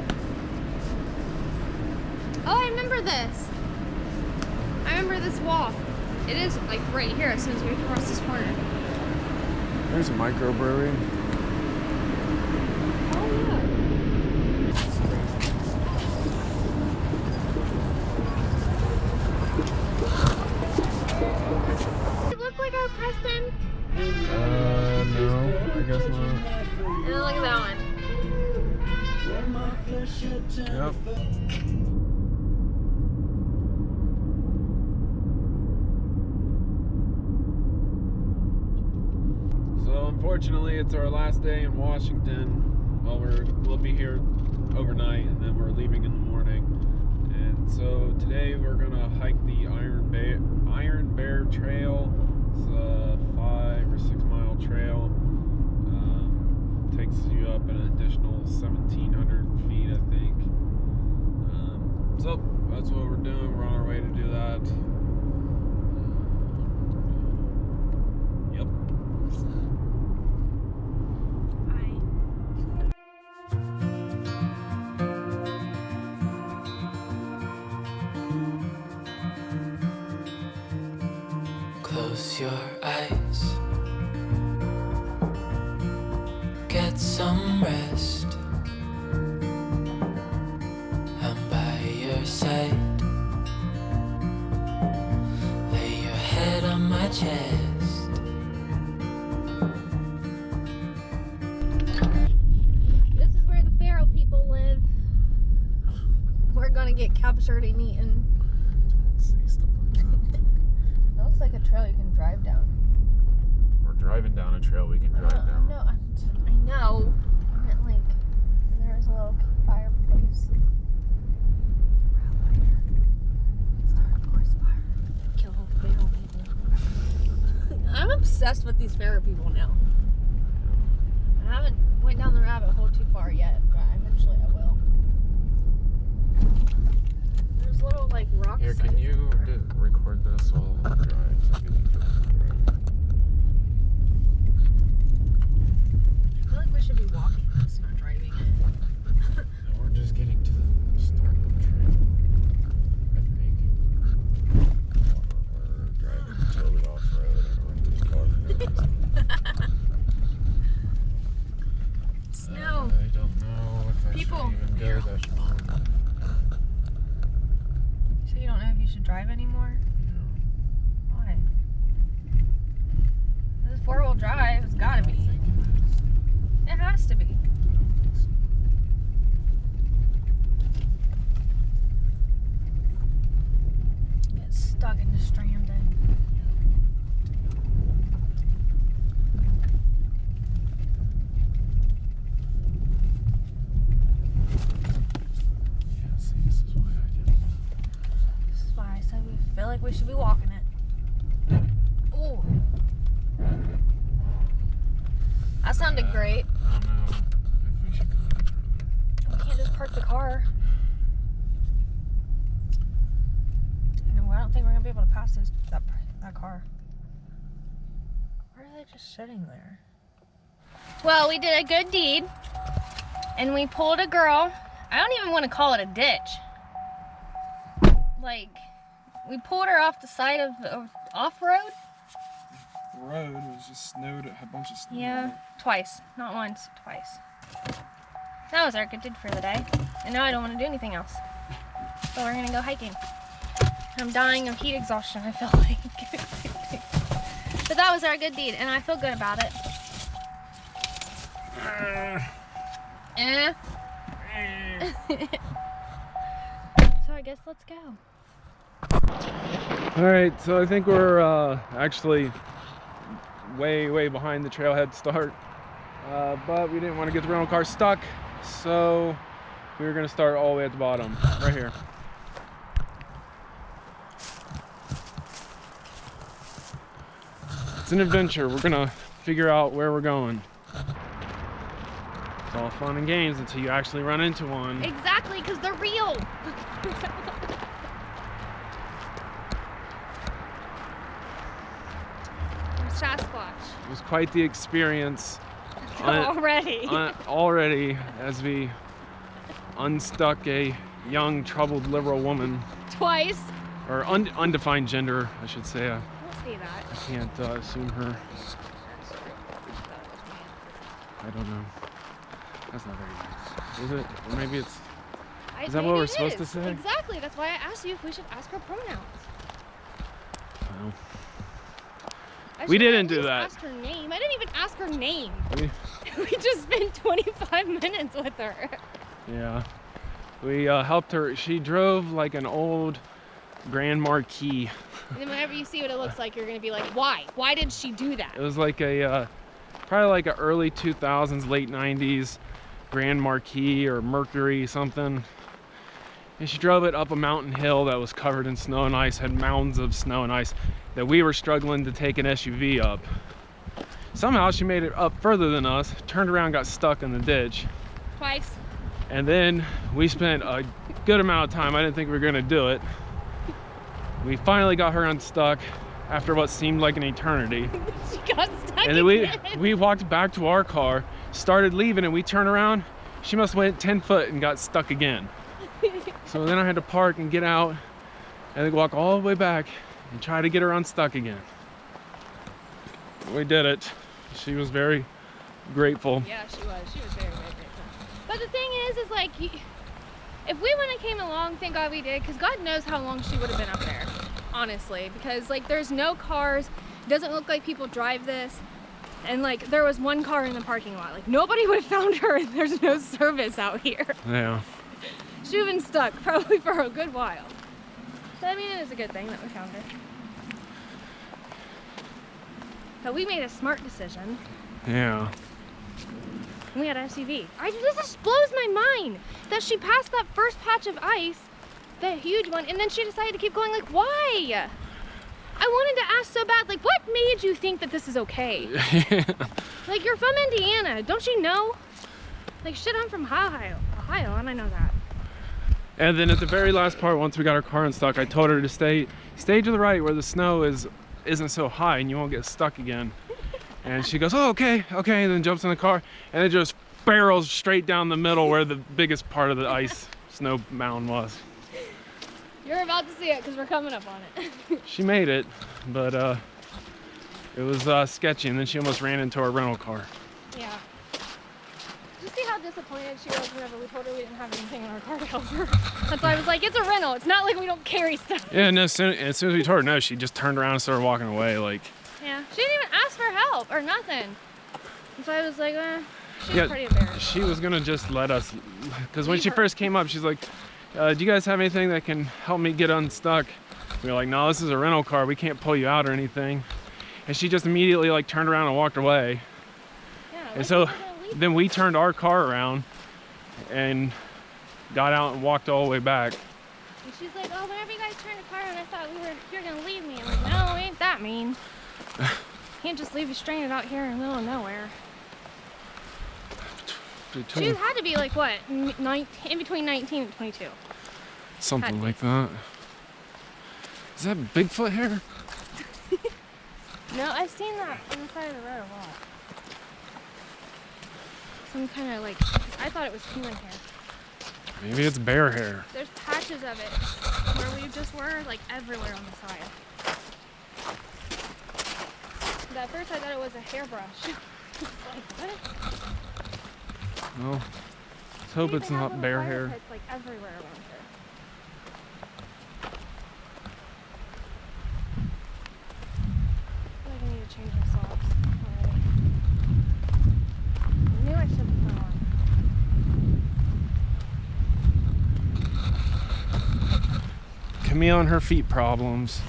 S2: Oh, I remember this. I remember this walk. It is like right here as soon as we cross this corner.
S5: There's a microbrewery.
S2: Oh yeah.
S5: Yep. So unfortunately, it's our last day in Washington. Well, we'll be here overnight, and then we're leaving in the morning. And so today we're gonna hike the Iron Bear Trail. It's a 5 or 6 mile trail. Takes you up an additional 1,700 feet, I think. So that's what we're doing. We're on our way to do that. Yep.
S3: Close your eyes. Get some rest. I'm by your side. Lay your head on my chest.
S2: This is where the feral people live. We're gonna get captured and eaten. That looks like a trail you can drive down.
S5: We're driving down a trail we can drive down.
S2: No, I know. I meant like there's a little fireplace. Start a forest fire. Kill feral people. I'm obsessed with these feral people now. I haven't went down the rabbit hole too far yet, but eventually I will. There's little like rocks.
S5: Here, can you record this while I drive?
S2: I feel like we should be walking this, not driving it.
S5: No, we're just getting to the start of the trail, I think. We're driving totally off-road and we're in this car.
S2: Snow.
S5: I don't know if I
S2: People.
S5: should even go that far.
S2: So you don't know if you should drive anymore?
S5: No.
S2: Why? This is 4-wheel drive. It's gotta be. It has to be. Get stuck in the stranded.
S5: Yeah, see, this is why I didn't.
S2: This is why I said we feel like we should be walking it. Ooh. That sounded great.
S5: I don't know if we should go any further.
S2: We can't just park the car. And I don't think we're gonna be able to pass that car. Why are they just sitting there? Well, we did a good deed, and we pulled a girl. I don't even want to call it a ditch. Like, we pulled her off the side of off-road.
S5: The road was just snowed, a bunch of snow.
S2: Yeah, twice. Not once, twice. That was our good deed for the day. And now I don't want to do anything else. So we're gonna go hiking. I'm dying of heat exhaustion, I feel like. But that was our good deed, and I feel good about it. So I guess let's go.
S5: Alright, so I think we're actually way behind the trailhead start. But we didn't want to get the rental car stuck, so we were going to start all the way at the bottom, right here. It's an adventure. We're going to figure out where we're going. It's all fun and games until you actually run into one.
S2: Exactly, because they're real. Sasquatch.
S5: It was quite the experience.
S2: Already.
S5: As we unstuck a young, troubled, liberal woman.
S2: Twice.
S5: Or undefined gender, I should say.
S2: Don't say that.
S5: I can't assume her. I don't know. That's not very nice. Is it? Or maybe it's... Is that what we're supposed to say?
S2: Exactly. That's why I asked you if we should ask her pronouns.
S5: Well, we didn't do that.
S2: Ask her name. I didn't even ask her name. We just spent 25 minutes with her.
S5: Yeah. We helped her. She drove like an old Grand Marquis.
S2: And then whenever you see what it looks like, you're gonna be like, why? Why did she do that?
S5: It was like a, probably like a early 2000s, late 90s Grand Marquis or Mercury something. And she drove it up a mountain hill that was covered in snow and ice, had mounds of snow and ice that we were struggling to take an SUV up. Somehow she made it up further than us, turned around, got stuck in the ditch.
S2: Twice.
S5: And then we spent a good amount of time. I didn't think we were gonna do it. We finally got her unstuck after what seemed like an eternity.
S2: She got stuck
S5: And then we walked back to our car, started leaving, and we turned around. She must have went 10 foot and got stuck again. So then I had to park and get out and then walk all the way back and try to get her unstuck again. We did it. She was very grateful.
S2: Yeah, she was. She was very, very grateful. But the thing is like, if we wouldn't have came along, thank God we did, because God knows how long she would have been up there, honestly. Because like, there's no cars. It doesn't look like people drive this. And like, there was one car in the parking lot. Like, nobody would have found her. There's no service out here.
S5: Yeah.
S2: She would have been stuck probably for a good while. So I mean, it was a good thing that we found her. But we made a smart decision.
S5: Yeah.
S2: And we had an SUV. This just blows my mind that she passed that first patch of ice, the huge one, and then she decided to keep going. Like, why? I wanted to ask so bad, like, what made you think that this is okay? Like, you're from Indiana, don't you know? Like, shit, I'm from Ohio, and I know that.
S5: And then at the very last part, once we got our car unstuck, I told her to stay to the right where the snow isn't so high and you won't get stuck again. And she goes, oh, okay, and then jumps in the car and it just barrels straight down the middle where the biggest part of the ice snow mound was.
S2: You're about to see it because we're coming up on it.
S5: She made it, but it was sketchy, and then she almost ran into our rental car.
S2: Yeah. Did you see how disappointed she was whenever we told her we didn't have anything in our car to help her? That's why I was like, it's a rental. It's not like we don't carry stuff.
S5: Yeah, no, as soon as we told her no, she just turned around and started walking away. Like.
S2: Yeah, she didn't even ask for help or nothing. And so I was like, she was pretty embarrassed.
S5: She was gonna just let us, because when she first came up, she's like, do you guys have anything that can help me get unstuck? We were like, no, this is a rental car. We can't pull you out or anything. And she just immediately like turned around and walked away.
S2: Yeah,
S5: and so then we turned our car around and got out and walked all the way back.
S2: And she's like, oh, whenever you guys turned the car around, I thought you're gonna leave me. I'm like, no, ain't that mean. Can't just leave you stranded out here in the middle of nowhere. She had to be like, what, in between 19 and 22.
S5: Something like that. Is that Bigfoot hair?
S2: No, I've seen that on the side of the road a lot. Some kind of like, I thought it was human hair.
S5: Maybe it's bear hair.
S2: There's patches of it where we just were like everywhere on the side. At first I thought it was a hairbrush. Like, what?
S5: Well, let's hope it's not bear hair.
S2: It's like everywhere around here. I feel like I need to change my socks already. I knew I should have put on.
S5: Camille and her feet problems.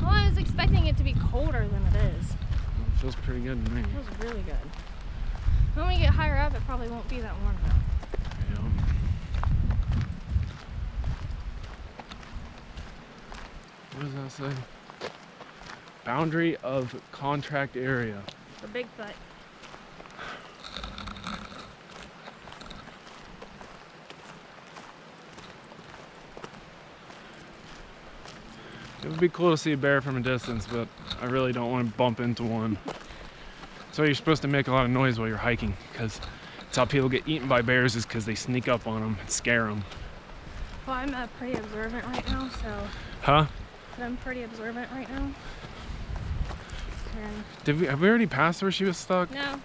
S2: Well, I was expecting it to be colder than it is.
S5: It feels pretty good to me.
S2: It feels really good. When we get higher up, it probably won't be that warm though.
S5: Yeah. What does that say? Boundary of contract area.
S2: For Bigfoot.
S5: It would be cool to see a bear from a distance, but I really don't want to bump into one. So you're supposed to make a lot of noise while you're hiking, because that's how people get eaten by bears, is because they sneak up on them and scare them.
S2: Well, I'm pretty observant right now, so...
S5: Huh?
S2: I'm pretty observant right now. And
S5: Have we already passed where she was stuck?
S2: no,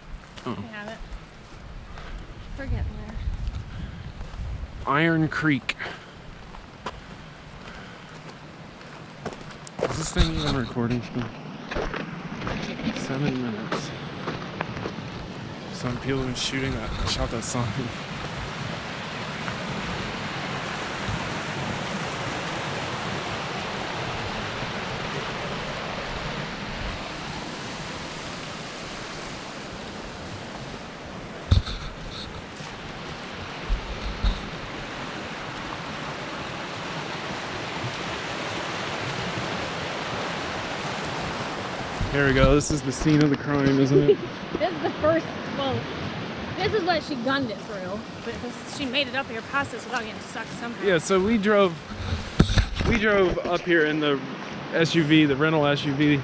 S5: Oh.
S2: we haven't. We're getting there.
S5: Iron Creek. Is this thing even recording still? 7 minutes. Some people have been shot that sign. There we go. This is the scene of the crime, isn't it?
S2: This is the first, well, this is what she gunned it through. But she made it up here past this without getting stuck somehow.
S5: Yeah, so we drove up here in the SUV, the rental SUV.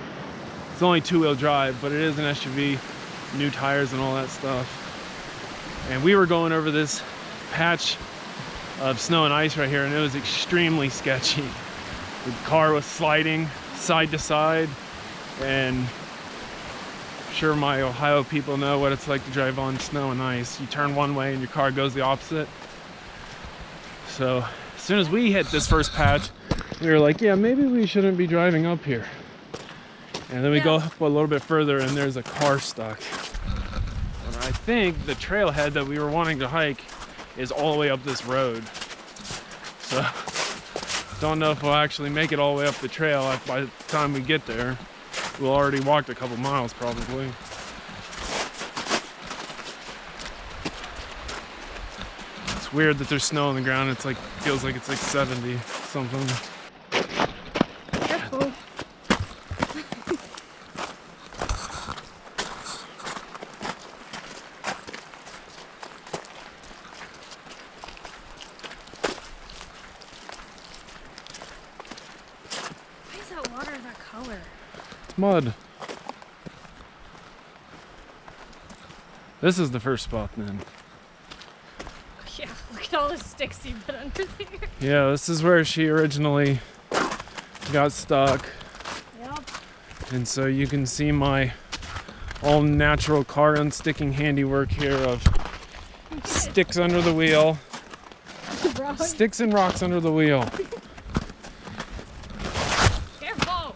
S5: It's only 2-wheel drive, but it is an SUV, new tires and all that stuff. And we were going over this patch of snow and ice right here, and it was extremely sketchy. The car was sliding side to side, and I'm sure my Ohio people know what it's like to drive on snow and ice. You turn one way and your car goes the opposite. So as soon as we hit this first patch, we were like, yeah, maybe we shouldn't be driving up here. And then we go up a little bit further and there's a car stuck. And I think the trailhead that we were wanting to hike is all the way up this road. So don't know if we'll actually make it all the way up the trail. By the time we get there, we'll already walked a couple miles probably. It's weird that there's snow on the ground. It's like, feels like it's like 70 something.
S2: Careful. Why is that water that color?
S5: Mud. This is the first spot then.
S2: Yeah, look at all the sticks you put under there.
S5: Yeah, this is where she originally got stuck.
S2: Yep.
S5: And so you can see my all natural car unsticking handiwork here of sticks under the wheel. Sticks and rocks under the wheel.
S2: Careful.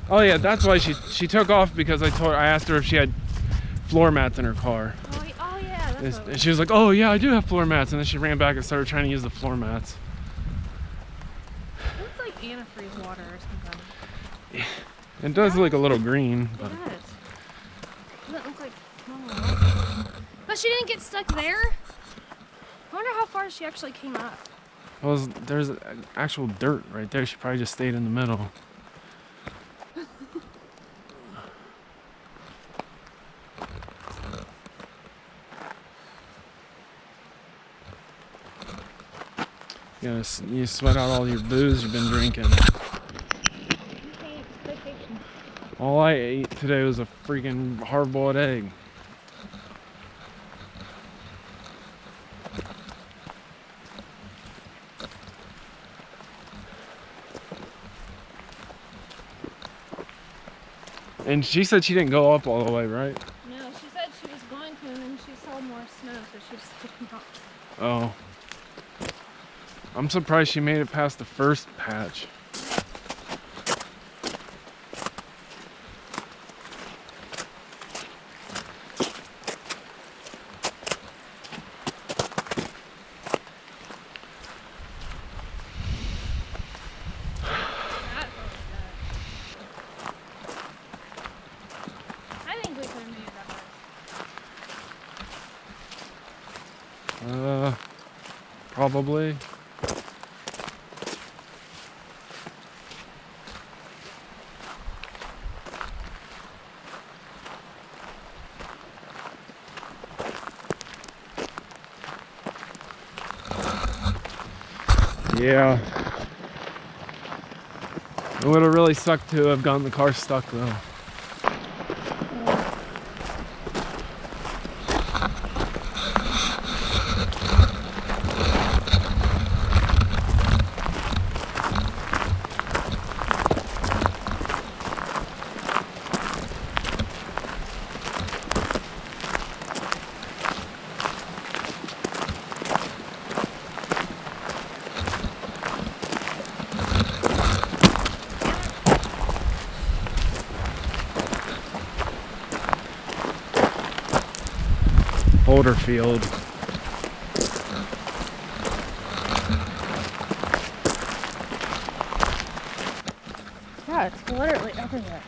S5: Oh yeah, that's why she took off, because I asked her if she had floor mats in her car.
S2: Oh yeah, that's what
S5: And she was like, oh yeah, I do have floor mats. And then she ran back and started trying to use the floor mats.
S2: it looks like antifreeze water or something.
S5: It does look a little green. But
S2: It does. Doesn't look like normal water. But she didn't get stuck there. I wonder how far she actually came up.
S5: well, there's actual dirt right there. She probably just stayed in the middle. You sweat out all your booze you've been drinking. All I ate today was a freaking hard-boiled egg. And she said she didn't go up all the way, right?
S2: No, she said she was going to, and then she saw more snow, so she was taking off.
S5: Oh. I'm surprised she made it past the first patch.
S2: I think we could have made it that way.
S5: Probably. Yeah. It would have really sucked to have gotten the car stuck though. boulder field.
S2: Yeah, it's literally everywhere.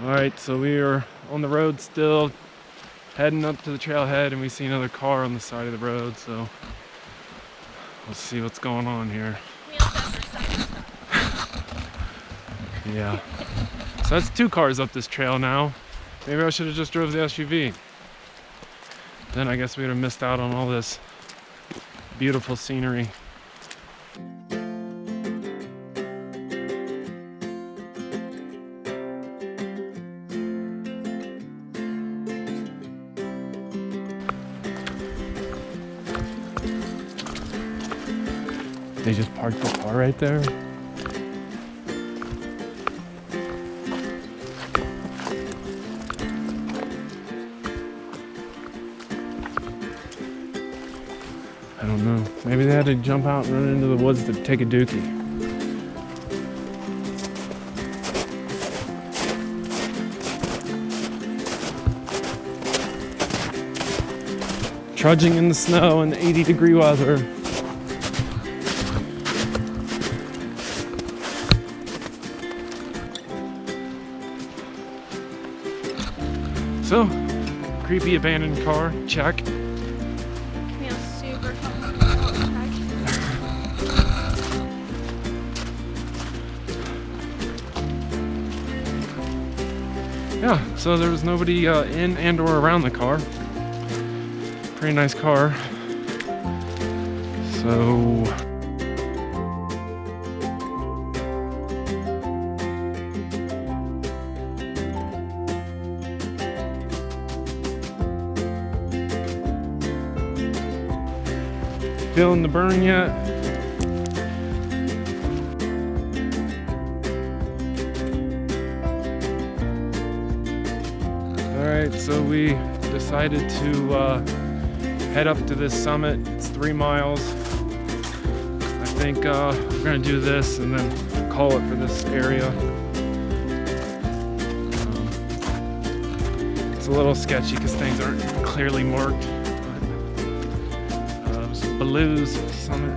S5: Alright, so we are on the road still, heading up to the trailhead, and we see another car on the side of the road, so let's see what's going on here. Yeah. So that's 2 cars up this trail now. Maybe I should have just drove the SUV. Then I guess we would have missed out on all this beautiful scenery. They just parked the car right there. I don't know. Maybe they had to jump out and run into the woods to take a dookie. Trudging in the snow in the 80-degree weather. So, creepy abandoned car, check.
S2: Feels super comfortable.
S5: Yeah, so there was nobody in and or around the car. Pretty nice car. So feeling the burn yet? Alright, so we decided to head up to this summit. It's 3 miles. I think we're gonna do this and then call it for this area. It's a little sketchy because things aren't clearly marked. Baloo's Summit.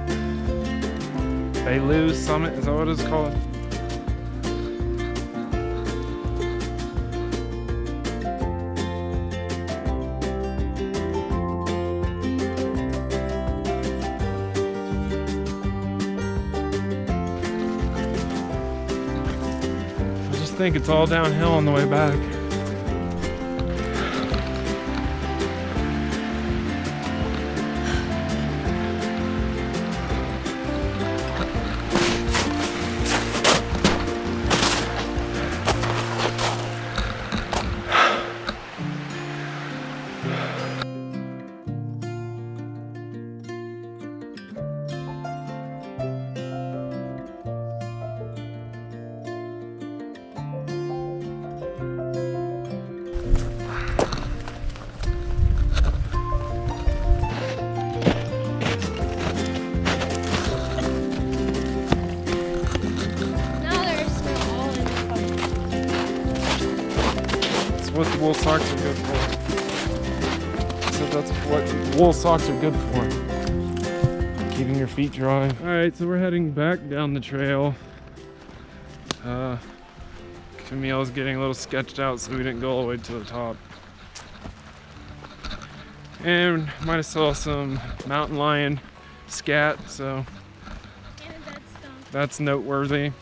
S5: Baloo's Summit, is that what it's called? I just think it's all downhill on the way back. What the wool socks are good for. So that's what wool socks are good for. Keeping your feet dry. Alright, so we're heading back down the trail. Camille's getting a little sketched out, so we didn't go all the way to the top. And might have saw some mountain lion scat, so that's noteworthy.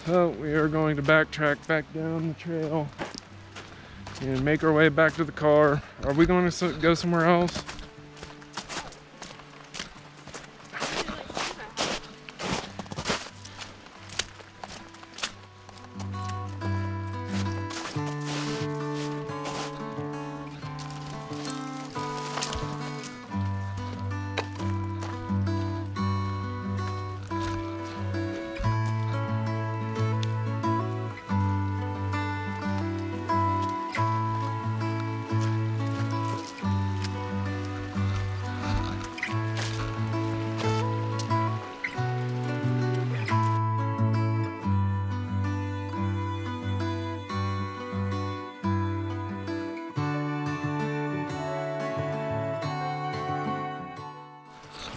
S5: So we are going to backtrack back down the trail and make our way back to the car. Are we going to go somewhere else?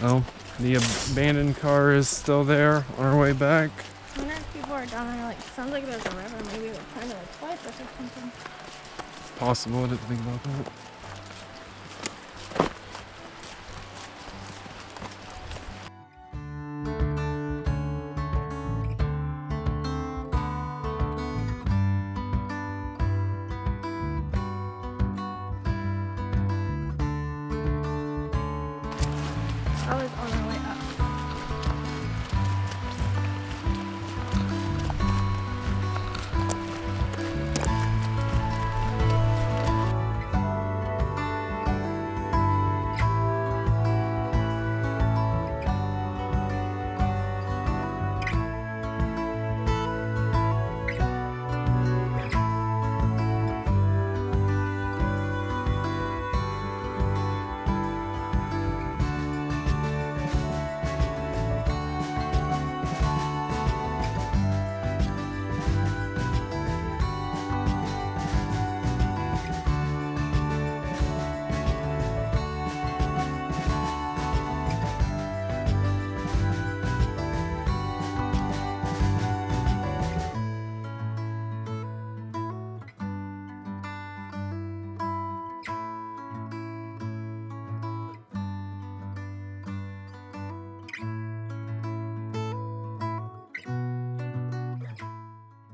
S5: Oh, the abandoned car is still there on our way back.
S2: I wonder if people are down there, like, sounds like there's a river. Maybe they're trying to, like, swipe us or something.
S5: It's possible, I didn't think about that.
S2: I was on our way up.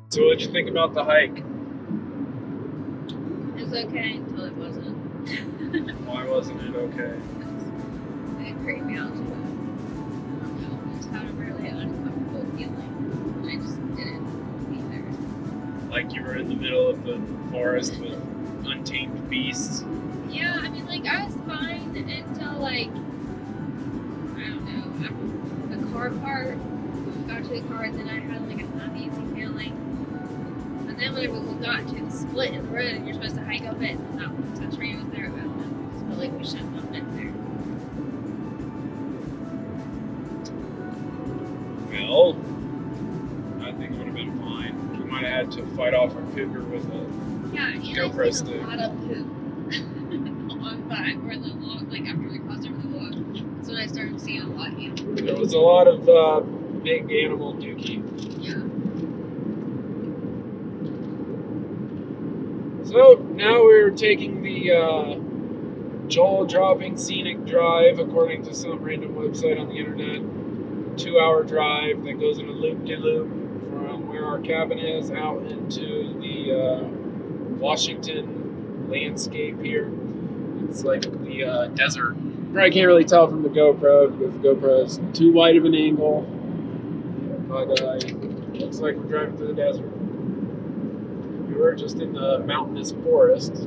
S4: So what did you think about the hike?
S13: It was okay until it wasn't.
S4: Why wasn't it okay?
S13: It creeped me out too much. I don't know. I just had a really uncomfortable feeling. And I just didn't be there.
S4: Like you were in the middle of the forest with untamed beasts.
S13: Yeah, I mean, like, I was fine until, like, I don't know, after the car part, got to the car, and then I had, like, an uneasy feeling. And then when we got to the split in the road, and you're supposed to hike up it, and that tree was there, but I just felt like we shouldn't have been there.
S4: Well, I think it would have been fine. We might have had to fight off our cougar with a
S13: Yeah, and
S4: GoPro
S13: I seen
S4: stick.
S13: a lot of poop on back where the log, like after we crossed over the log. That's when I started seeing a lot of animals.
S4: There was a lot of big animal dookie.
S13: Yeah.
S4: So now we're taking the jaw-dropping scenic drive, according to some random website on the internet. 2-hour drive that goes in a loop-de-loop from where our cabin is out into the Washington landscape here. It's like the desert. I can't really tell from the GoPro because the GoPro is too wide of an angle. But it looks like we're driving through the desert. We were just in the mountainous forest. So,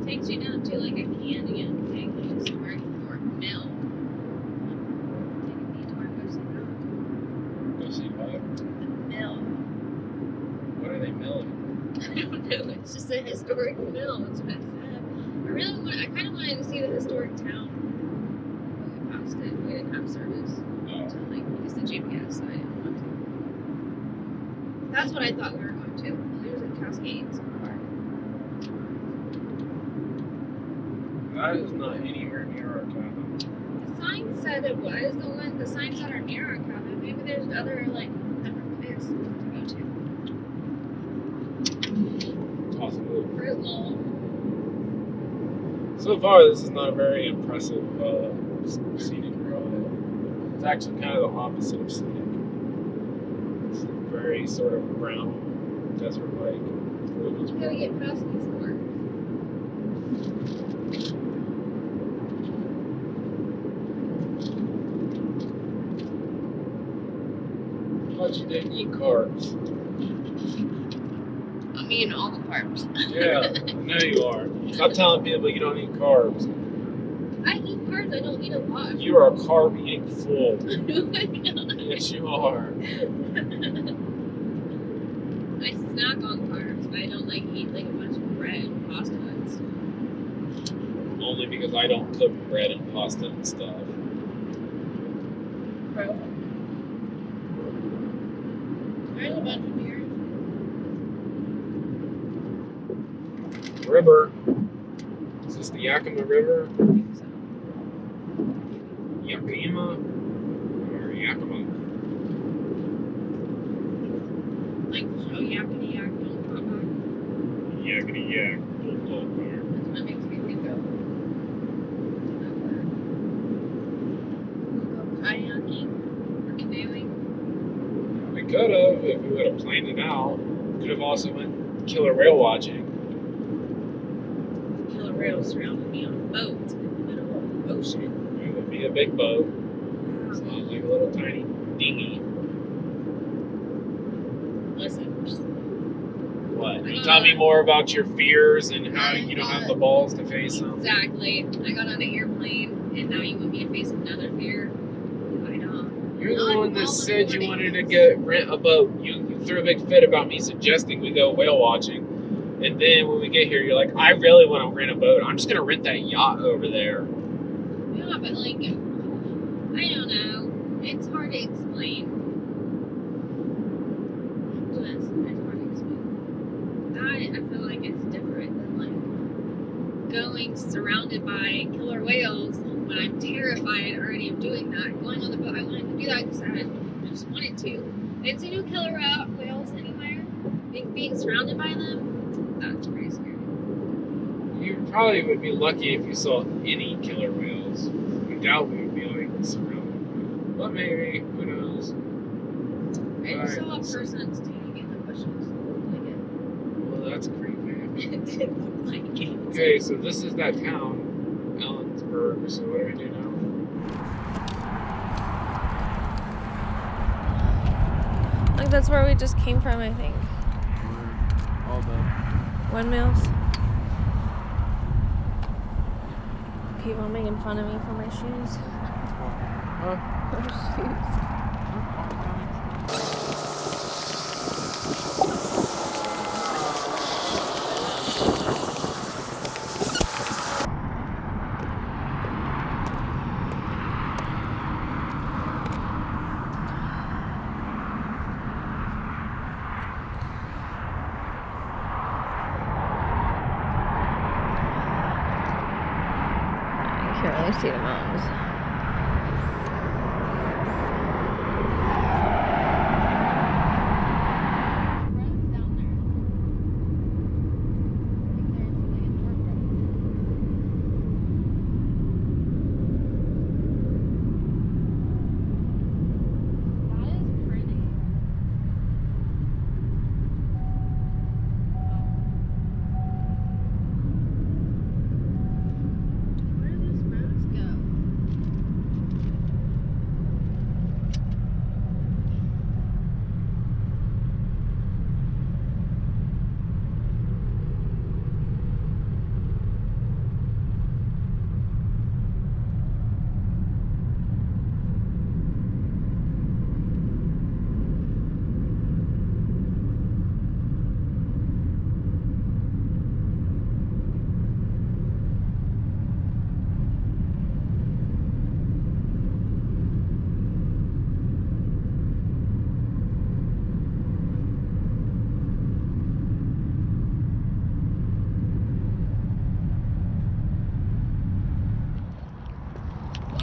S13: It takes you down to like a canyon thing, like a historic mill. Take a detour, go see that.
S4: go see what?
S13: The mill.
S4: What are they milling?
S13: I don't know, it's just a historic mill, that's what I said. I kind of wanted to see the historic town. But we passed it, we didn't have service.
S4: Oh.
S13: So like, use the GPS, so I didn't want to. That's what I thought we were going to. There's a Cascades park.
S4: That is not anywhere near our cabin.
S13: The sign said it was the signs that are near our cabin. Maybe there's other like different places to go to.
S4: Possibly.
S13: Fruit Bowl.
S4: So far, this is not a very impressive scenic drive. It's actually kind of the opposite of scenic. It's very sort of brown, desert-like.
S13: You gotta get past these cars.
S4: But you didn't eat carbs.
S13: I'm eating all the carbs.
S4: Yeah, I know you are. Stop telling people you don't eat carbs.
S13: I eat carbs, I don't eat a lot.
S4: You are a carb-eating fool.
S13: No, I'm not.
S4: Yes, you are.
S13: I snack on carbs, but I don't like eat like a bunch of bread and pasta and stuff.
S4: Only because I don't cook bread and pasta and stuff.
S13: Bro. There's a bunch of beers.
S4: River. Is this the Yakima River?
S13: I think so.
S4: Yakima? Or Yakima?
S13: Like the show Yakety Yak, Little Papa.
S4: Yakety Yak.
S13: That's what it makes me think of. That word. We'll go kayaking or canoeing.
S4: We could have if we would have planned it out. Could have also went killer whale watching.
S13: Killer whale surrounded me on a boat in the middle of the ocean.
S4: It would be a big boat. It's not like a little tiny dinghy.
S13: Listen.
S4: What? Tell me more about your fears and how you don't have the balls to face them.
S13: Exactly. I got on an airplane and now you want me to face another fear? I don't.
S4: You're the one that said you wanted to rent a boat. You threw a big fit about me suggesting we go whale watching. And then when we get here, you're like, I really want to rent a boat. I'm just going to rent that yacht over there.
S13: Yeah, but like, I don't know. It's hard to explain. It's hard to explain. I feel like it's different than like going surrounded by killer whales when I'm terrified already of doing that. Going on the boat, I wanted to do that because I just wanted to. I didn't see no killer whales anywhere. Being surrounded by them, that's pretty scary.
S4: You probably would be lucky if you saw any killer whales. I doubt we would be like surrounded. But maybe, who knows?
S13: I just saw a person standing in the bushes.
S4: Well, that's creepy.
S13: It didn't look like it.
S4: Okay, so this is that town, Ellensburg. So what do we do now?
S2: Like that's where we just came from, I think.
S5: All the
S2: Windmills. People making fun of me for my shoes. For shoes. Can't really see the mountains.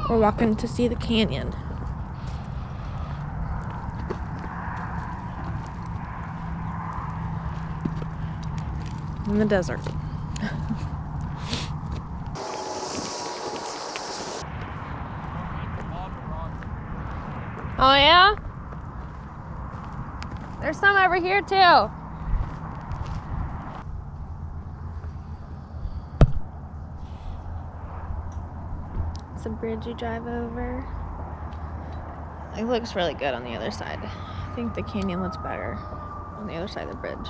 S2: We're walking to see the canyon. In the desert. Oh yeah? There's some over here too. It's a bridge you drive over. It looks really good on the other side. I think the canyon looks better on the other side of the bridge.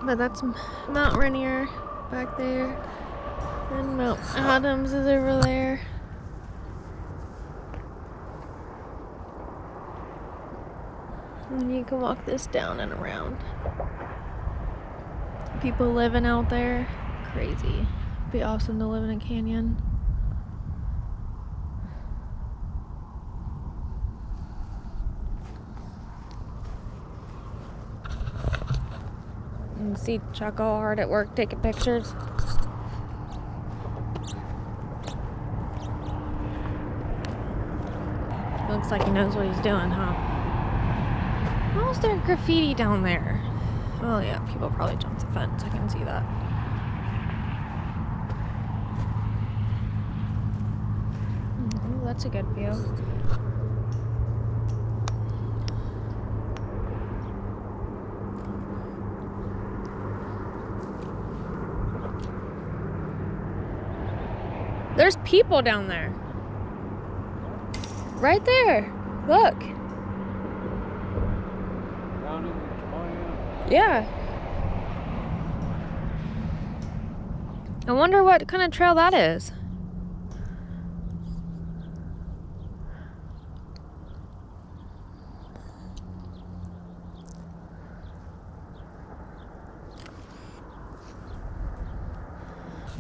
S2: But that's Mount Rainier back there. And Mount Adams is over there. And you can walk this down and around. People living out there. Crazy. Be awesome to live in a canyon. You can see Chuck all hard at work taking pictures. Looks like he knows what he's doing, huh? How is there graffiti down there? Oh yeah, people probably jumped the fence. I can see that. Ooh, that's a good view. There's people down there. Right there. Look.
S5: Down in the
S2: Yeah. I wonder what kind of trail that is.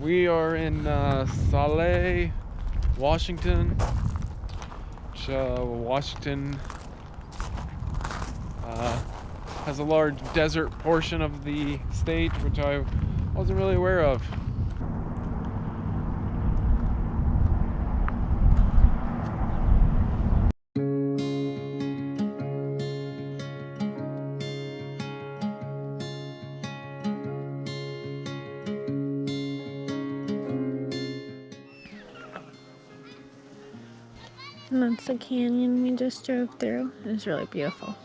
S5: We are in Saleh, Washington. Which, Washington has a large desert portion of the state, which I wasn't really aware of.
S2: And that's the canyon we just drove through. It's really beautiful.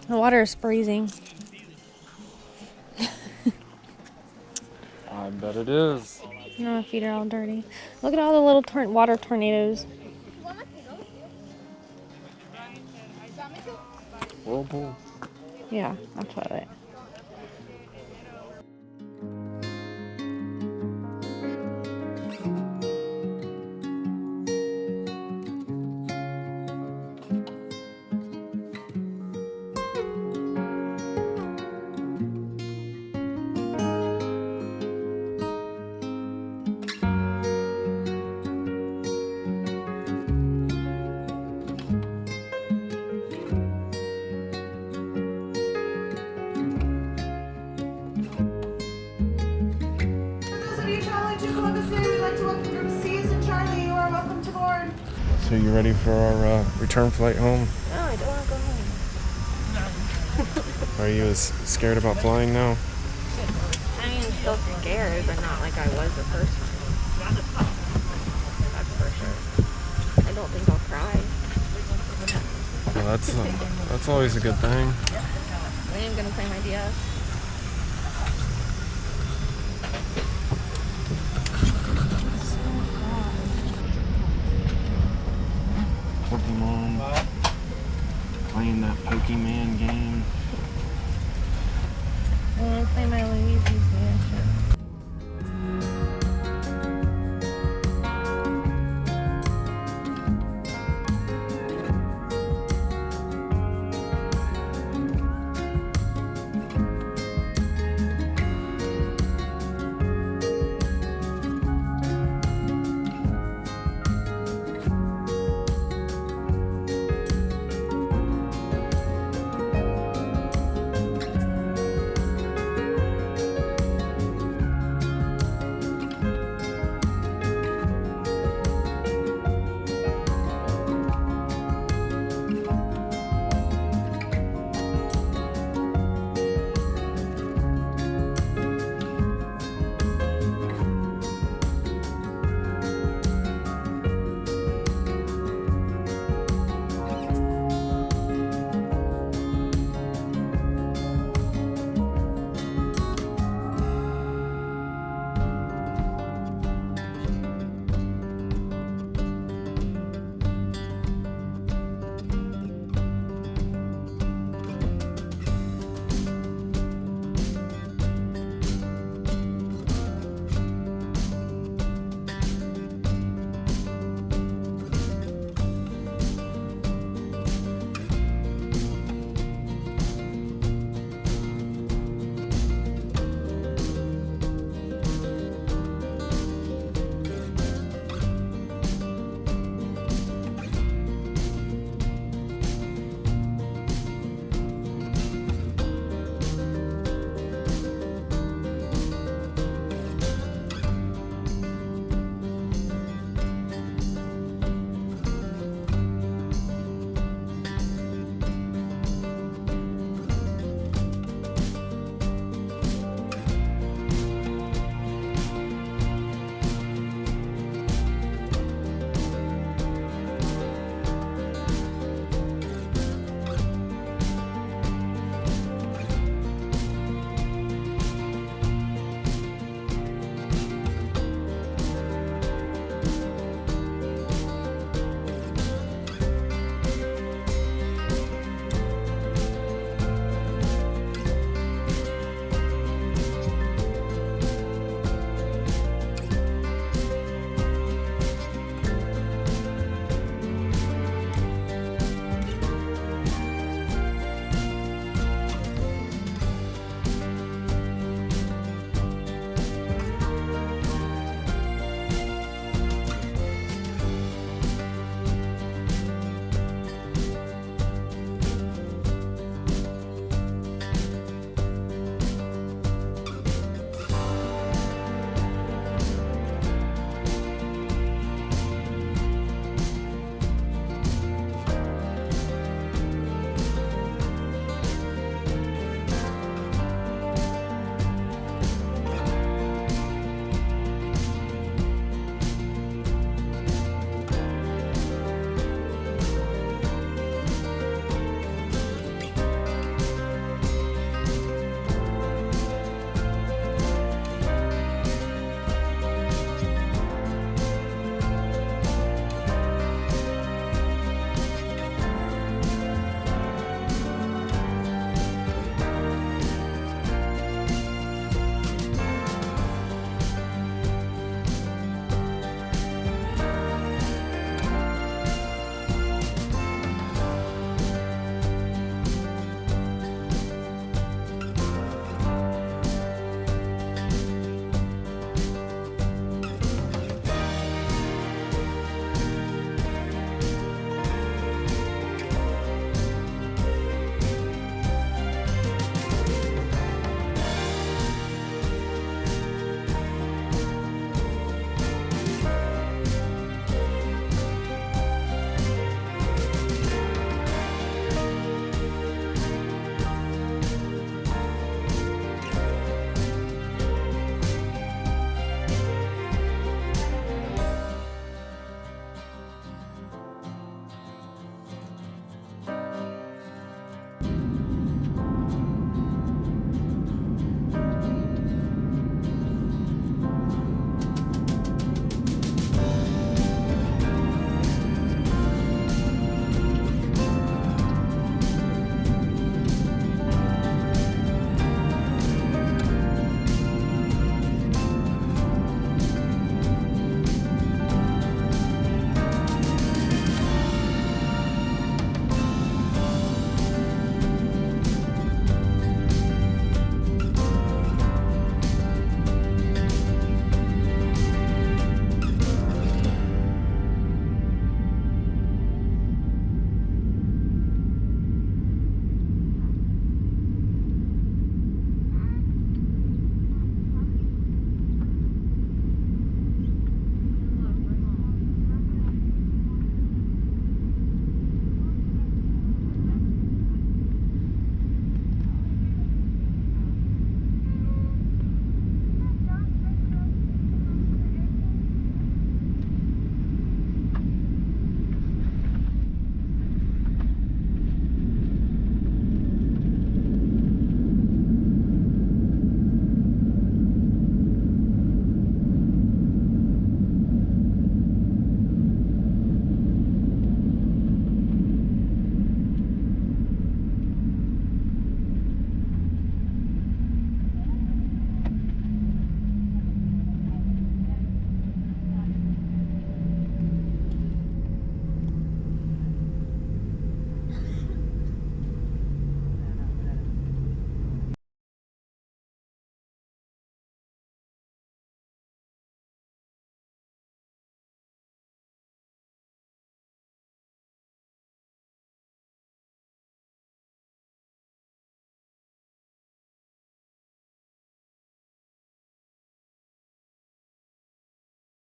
S2: The water is freezing.
S5: I bet it is.
S2: No, my feet are all dirty. Look at all the little water tornadoes.
S5: Whirlpool.
S2: Yeah, that's what it is.
S5: So you ready for our return flight home?
S2: No, I don't want to go home.
S5: Are you as scared about flying now?
S2: I mean, still scared, but not like I was the first time. That's for sure. I don't think I'll cry.
S5: Well, that's always a good thing.
S2: I am gonna play my DS.
S5: Pokemon. Playing that Pokemon game.
S2: I want to play my